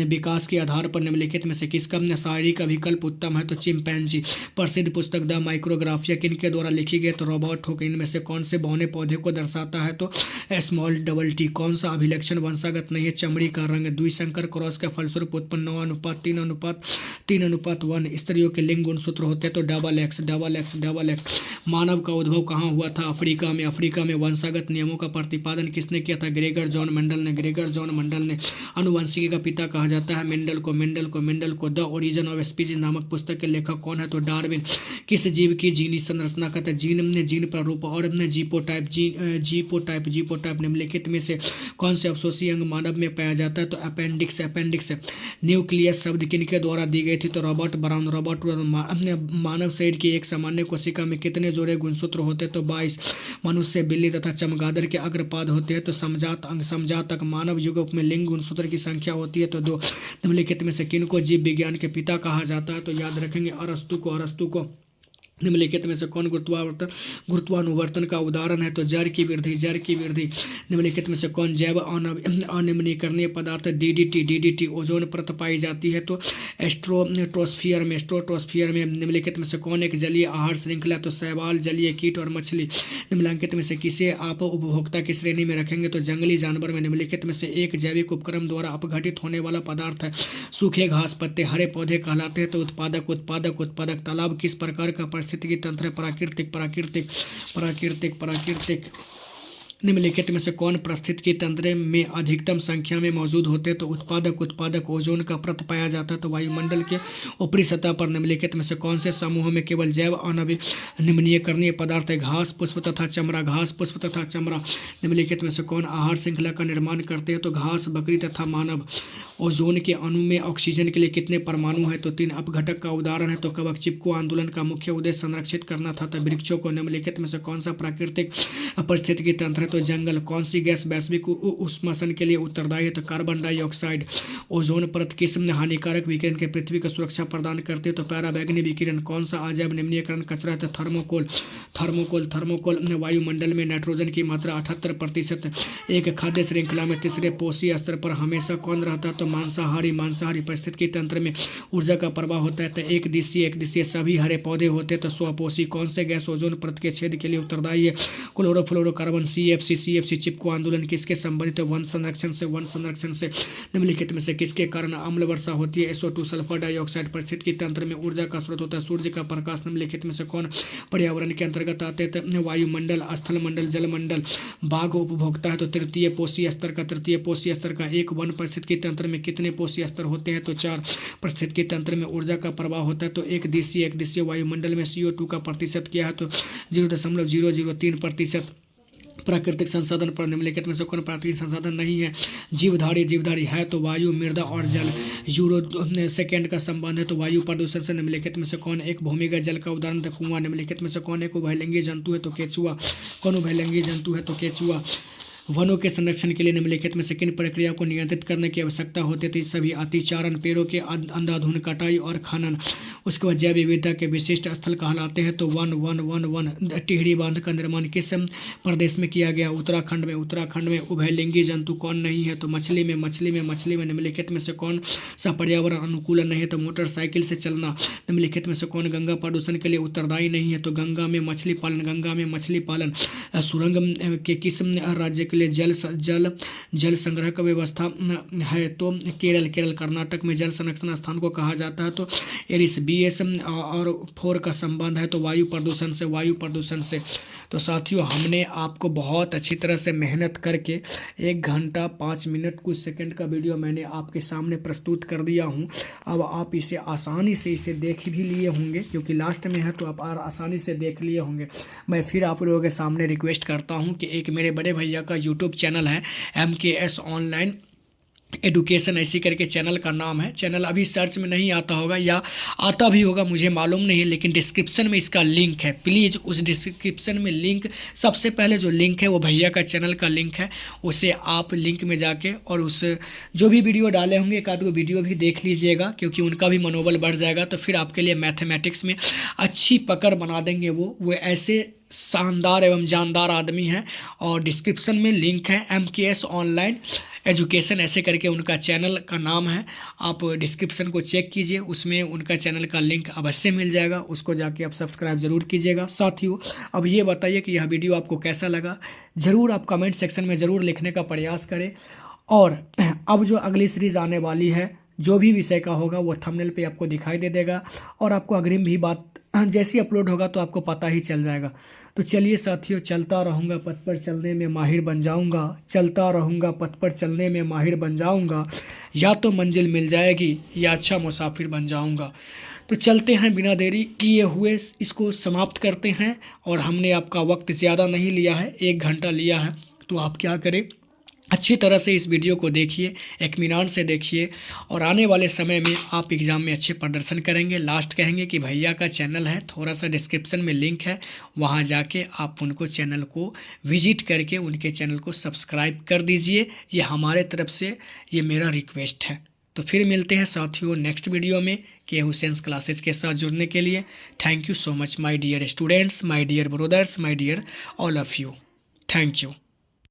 विकास के आधार पर निम्नलिखित में से किसका शारीरिक विकल्प उत्तम है? तो चिंपैंजी। प्रसिद्ध पुस्तक द माइक्रोग्राफिया किनके द्वारा लिखी गई? तो रॉबर्ट हुक। इनमें से कौन से बौने पौधे को दर्शाता है? तो स्मॉल डबल टी। कौन सा अभिलक्षण वंशागत नहीं है? चमड़ी का रंग। द्विसंकर क्रॉस के फलस्वरूप उत्पन्न 9:3:1 स्त्रियों के लिंग गुणसूत्र होते हैं। तो डबल एक्स। मानव का उद्भव कहाँ हुआ था? अफ्रीका में। वंशागत नियमों का प्रतिपादन किसने किया था? ग्रेगर जॉन मेंडल ने। आनुवंशिकी का पिता कहा जाता है मेंडल को। द ओरिजिन ऑफ स्पीसीज नामक पुस्तक के लेखक कौन है? तो डार्विन। किस जीव की जीनी संरचना कहते हैं? जीन प्रारूप और जीपोटाइप। निम्नलिखित में से कौन से अवशोषी अंग मानव में पाया जाता है? तो अपेंडिक्स। न्यूक्लियस शब्द किनके द्वारा दी गई थी? तो रॉबर्ट ब्राउन। मानव शरीर की एक सामान्य कोशिका में कितने जोड़े गुणसूत्र होते हैं? तो 22। मनुष्य, बिल्ली तथा चमगादड़ के अग्रपाद होते हैं। तो समजातक। मानव युग में लिंग गुणसूत्र की संख्या होती है। तो 2। निम्नलिखित में से किनको जीव विज्ञान के पिता कहा जाता है? तो याद रखेंगे अरस्तु को। निम्नलिखित में से कौन गुरुत्वानुवर्तन का उदाहरण है? तो जड़ की वृद्धि। निम्नलिखित में से कौन जैव अनिम्नीकरणीय पदार्थ? डीडीटी। ओजोन परत पाई जाती है। तो स्ट्रेटोस्फीयर में। निम्नलिखित में से कौन एक जलीय आहार श्रृंखला? तो शैवाल, जलीय कीट और मछली। निम्नलिखित में से किसे आप उपभोक्ता की श्रेणी में रखेंगे? तो जंगली जानवर में। निम्नलिखित में से एक जैविक उपक्रम द्वारा अपघटित होने वाला पदार्थ है? सूखे घास पत्ते हरे पौधे कहलाते हैं। तो उत्पादक। तालाब किस प्रकार का पारिस्थितिकी तंत्र है? प्राकृतिक। निम्नलिखित में से कौन पारिस्थितिकी तंत्र में अधिकतम संख्या में मौजूद होते हैं? तो उत्पादक ओजोन का परत पाया जाता है। तो वायुमंडल के ऊपरी सतह पर निम्नलिखित में से कौन से समूहों में केवल जैव अनविनिर्णीय पदार्थ है? घास पुष्प तथा चमड़ा। घास पुष्प तथा चमड़ा। निम्नलिखित में से कौन आहार श्रृंखला का निर्माण करते हैं? तो घास, बकरी तथा मानव। ओजोन के अणु में ऑक्सीजन के लिए कितने परमाणु हैं? तो 3 अपघटक का उदाहरण है। तो कवक चिपको आंदोलन का मुख्य उद्देश्य संरक्षित करना था। तो वृक्षों को। निम्नलिखित में से कौन सा प्राकृतिक पारिस्थितिकी तंत्र है? तो जंगल। कौन सी गैस वैश्विक उष्मासन के लिए उत्तरदायी है? तो कार्बन डाइऑक्साइड। ओजोन परत किस हानिकारक विकिरण के पृथ्वी को सुरक्षा प्रदान करती है? तो पैराबैंगनी विकिरण। कौन सा अजैव निम्नीकरण कचरा है? तो थर्मोकोल। वायुमंडल में नाइट्रोजन की मात्रा 78%। एक खाद्य श्रृंखला में तीसरे पोषी स्तर पर हमेशा कौन रहता है? तो मांसाहारी। पारिस्थितिकी तंत्र में ऊर्जा का प्रवाह होता है। तो एक दिशीय सभी हरे पौधे होते हैं। तो स्वपोषी। कौन से गैस ओजोन परत के छेद के लिए उत्तरदायी है? क्लोरोफ्लोरोकार्बन। सीएफसी चिपको आंदोलन किसके संबंधित है? वन संरक्षण से। निम्नलिखित में से किसके कारण अम्ल वर्षा होती है? SO2 sulphur dioxide. पारिस्थितिकी तंत्र में ऊर्जा का स्रोत होता है सूर्य का प्रकाश। निम्नलिखित में से कौन पर्यावरण के अंतर्गत आते हैं? तो वायुमंडल, स्थलमंडल, जलमंडल। बाघ उपभोक्ता है। तो तृतीय पोषी स्तर का एक। वन पारिस्थितिकी तंत्र में कितने पोषी स्तर होते हैं? तो 4। पारिस्थितिकी तंत्र में ऊर्जा का प्रवाह होता है। तो एक दिशीय। वायुमंडल में CO2 का प्रतिशत क्या है? तो 0.003%। प्राकृतिक संसाधन पर निम्नलिखित में से कौन प्राकृतिक संसाधन नहीं है? जीवधारी है। तो वायु, मृदा और जल। यूरो सेकेंड का संबंध है। तो वायु प्रदूषण से। निम्नलिखित में से कौन एक भूमिगत जल का उदाहरण? तो कुआं। निम्नलिखित में से कौन एक उभयलिंगी जंतु है? तो केचुआ। कौन उभयलिंगी जंतु है? तो केचुआ। वनों के संरक्षण के लिए निम्नलिखित में से किन प्रक्रिया को नियंत्रित करने की आवश्यकता होती थी? सभी अतिचारण, पेड़ों के अंधाधुंध कटाई और खनन। उसके बाद जैव विविधता के विशिष्ट स्थल कहलाते हैं। तो वन। टिहरी बांध का निर्माण किस प्रदेश में किया गया? उत्तराखंड में। उभयलिंगी जंतु कौन नहीं है? तो मछली में। निम्नलिखित में से कौन सा पर्यावरण अनुकूलन नहीं है? तो मोटरसाइकिल से चलना। निम्नलिखित में से कौन गंगा प्रदूषण के लिए उत्तरदायी नहीं है? तो गंगा में मछली पालन। सुरंग के किस राज्य के लिए जल संग्रह का व्यवस्था है? तो केरल। कर्नाटक में जल संरक्षण स्थान को कहा जाता है। तो एरिस। BS और 4 का संबंध है। तो वायु प्रदूषण से। तो साथियों, हमने आपको बहुत अच्छी तरह से मेहनत करके 1 घंटा 5 मिनट कुछ सेकंड का वीडियो मैंने आपके सामने प्रस्तुत कर दिया हूं। अब आप इसे आसानी से देख भी लिए होंगे, क्योंकि लास्ट में है तो आप आसानी से देख लिए होंगे। मैं फिर आप लोगों के सामने रिक्वेस्ट करता हूं कि एक मेरे बड़े भैया का यूट्यूब चैनल है, MKS ऑनलाइन एडुकेशन, ऐसी करके चैनल का नाम है। चैनल अभी सर्च में नहीं आता होगा, या आता भी होगा मुझे मालूम नहीं, लेकिन डिस्क्रिप्शन में इसका लिंक है। प्लीज़ उस डिस्क्रिप्शन में लिंक, सबसे पहले जो लिंक है वो भैया का चैनल का लिंक है, उसे आप लिंक में जाके और उस जो भी वीडियो डाले होंगे एक आध वीडियो भी देख लीजिएगा, क्योंकि उनका भी मनोबल बढ़ जाएगा। तो फिर आपके लिए मैथमेटिक्स में अच्छी पकड़ बना देंगे वो ऐसे शानदार एवं जानदार आदमी हैं। और डिस्क्रिप्शन में लिंक है, MKS ऑनलाइन एजुकेशन ऐसे करके उनका चैनल का नाम है। आप डिस्क्रिप्शन को चेक कीजिए, उसमें उनका चैनल का लिंक अवश्य मिल जाएगा, उसको जाके आप सब्सक्राइब जरूर कीजिएगा। साथियों, अब ये बताइए कि यह वीडियो आपको कैसा लगा, ज़रूर आप कमेंट सेक्शन में ज़रूर लिखने का प्रयास करें। और अब जो अगली सीरीज़ आने वाली है, जो भी विषय का होगा वो थंबनेल पे आपको दिखाई दे देगा, और आपको अग्रिम भी बात जैसी अपलोड होगा तो आपको पता ही चल जाएगा। तो चलिए साथियों, चलता रहूँगा पथ पर चलने में माहिर बन जाऊँगा, चलता रहूँगा पथ पर चलने में माहिर बन जाऊँगा, या तो मंजिल मिल जाएगी या अच्छा मुसाफिर बन जाऊँगा। तो चलते हैं, बिना देरी किए हुए इसको समाप्त करते हैं। और हमने आपका वक्त ज़्यादा नहीं लिया है, 1 घंटा लिया है। तो आप क्या करें, अच्छी तरह से इस वीडियो को देखिए, इत्मीनान से देखिए, और आने वाले समय में आप एग्ज़ाम में अच्छे प्रदर्शन करेंगे। लास्ट कहेंगे कि भैया का चैनल है, थोड़ा सा डिस्क्रिप्शन में लिंक है, वहाँ जाके आप उनको चैनल को विजिट करके उनके चैनल को सब्सक्राइब कर दीजिए। ये हमारे तरफ से ये मेरा रिक्वेस्ट है। तो फिर मिलते हैं साथियों नेक्स्ट वीडियो में के हुसैन्स क्लासेस के साथ जुड़ने के लिए। Thank you so much my dear students, my dear brothers, my dear all of you. Thank you.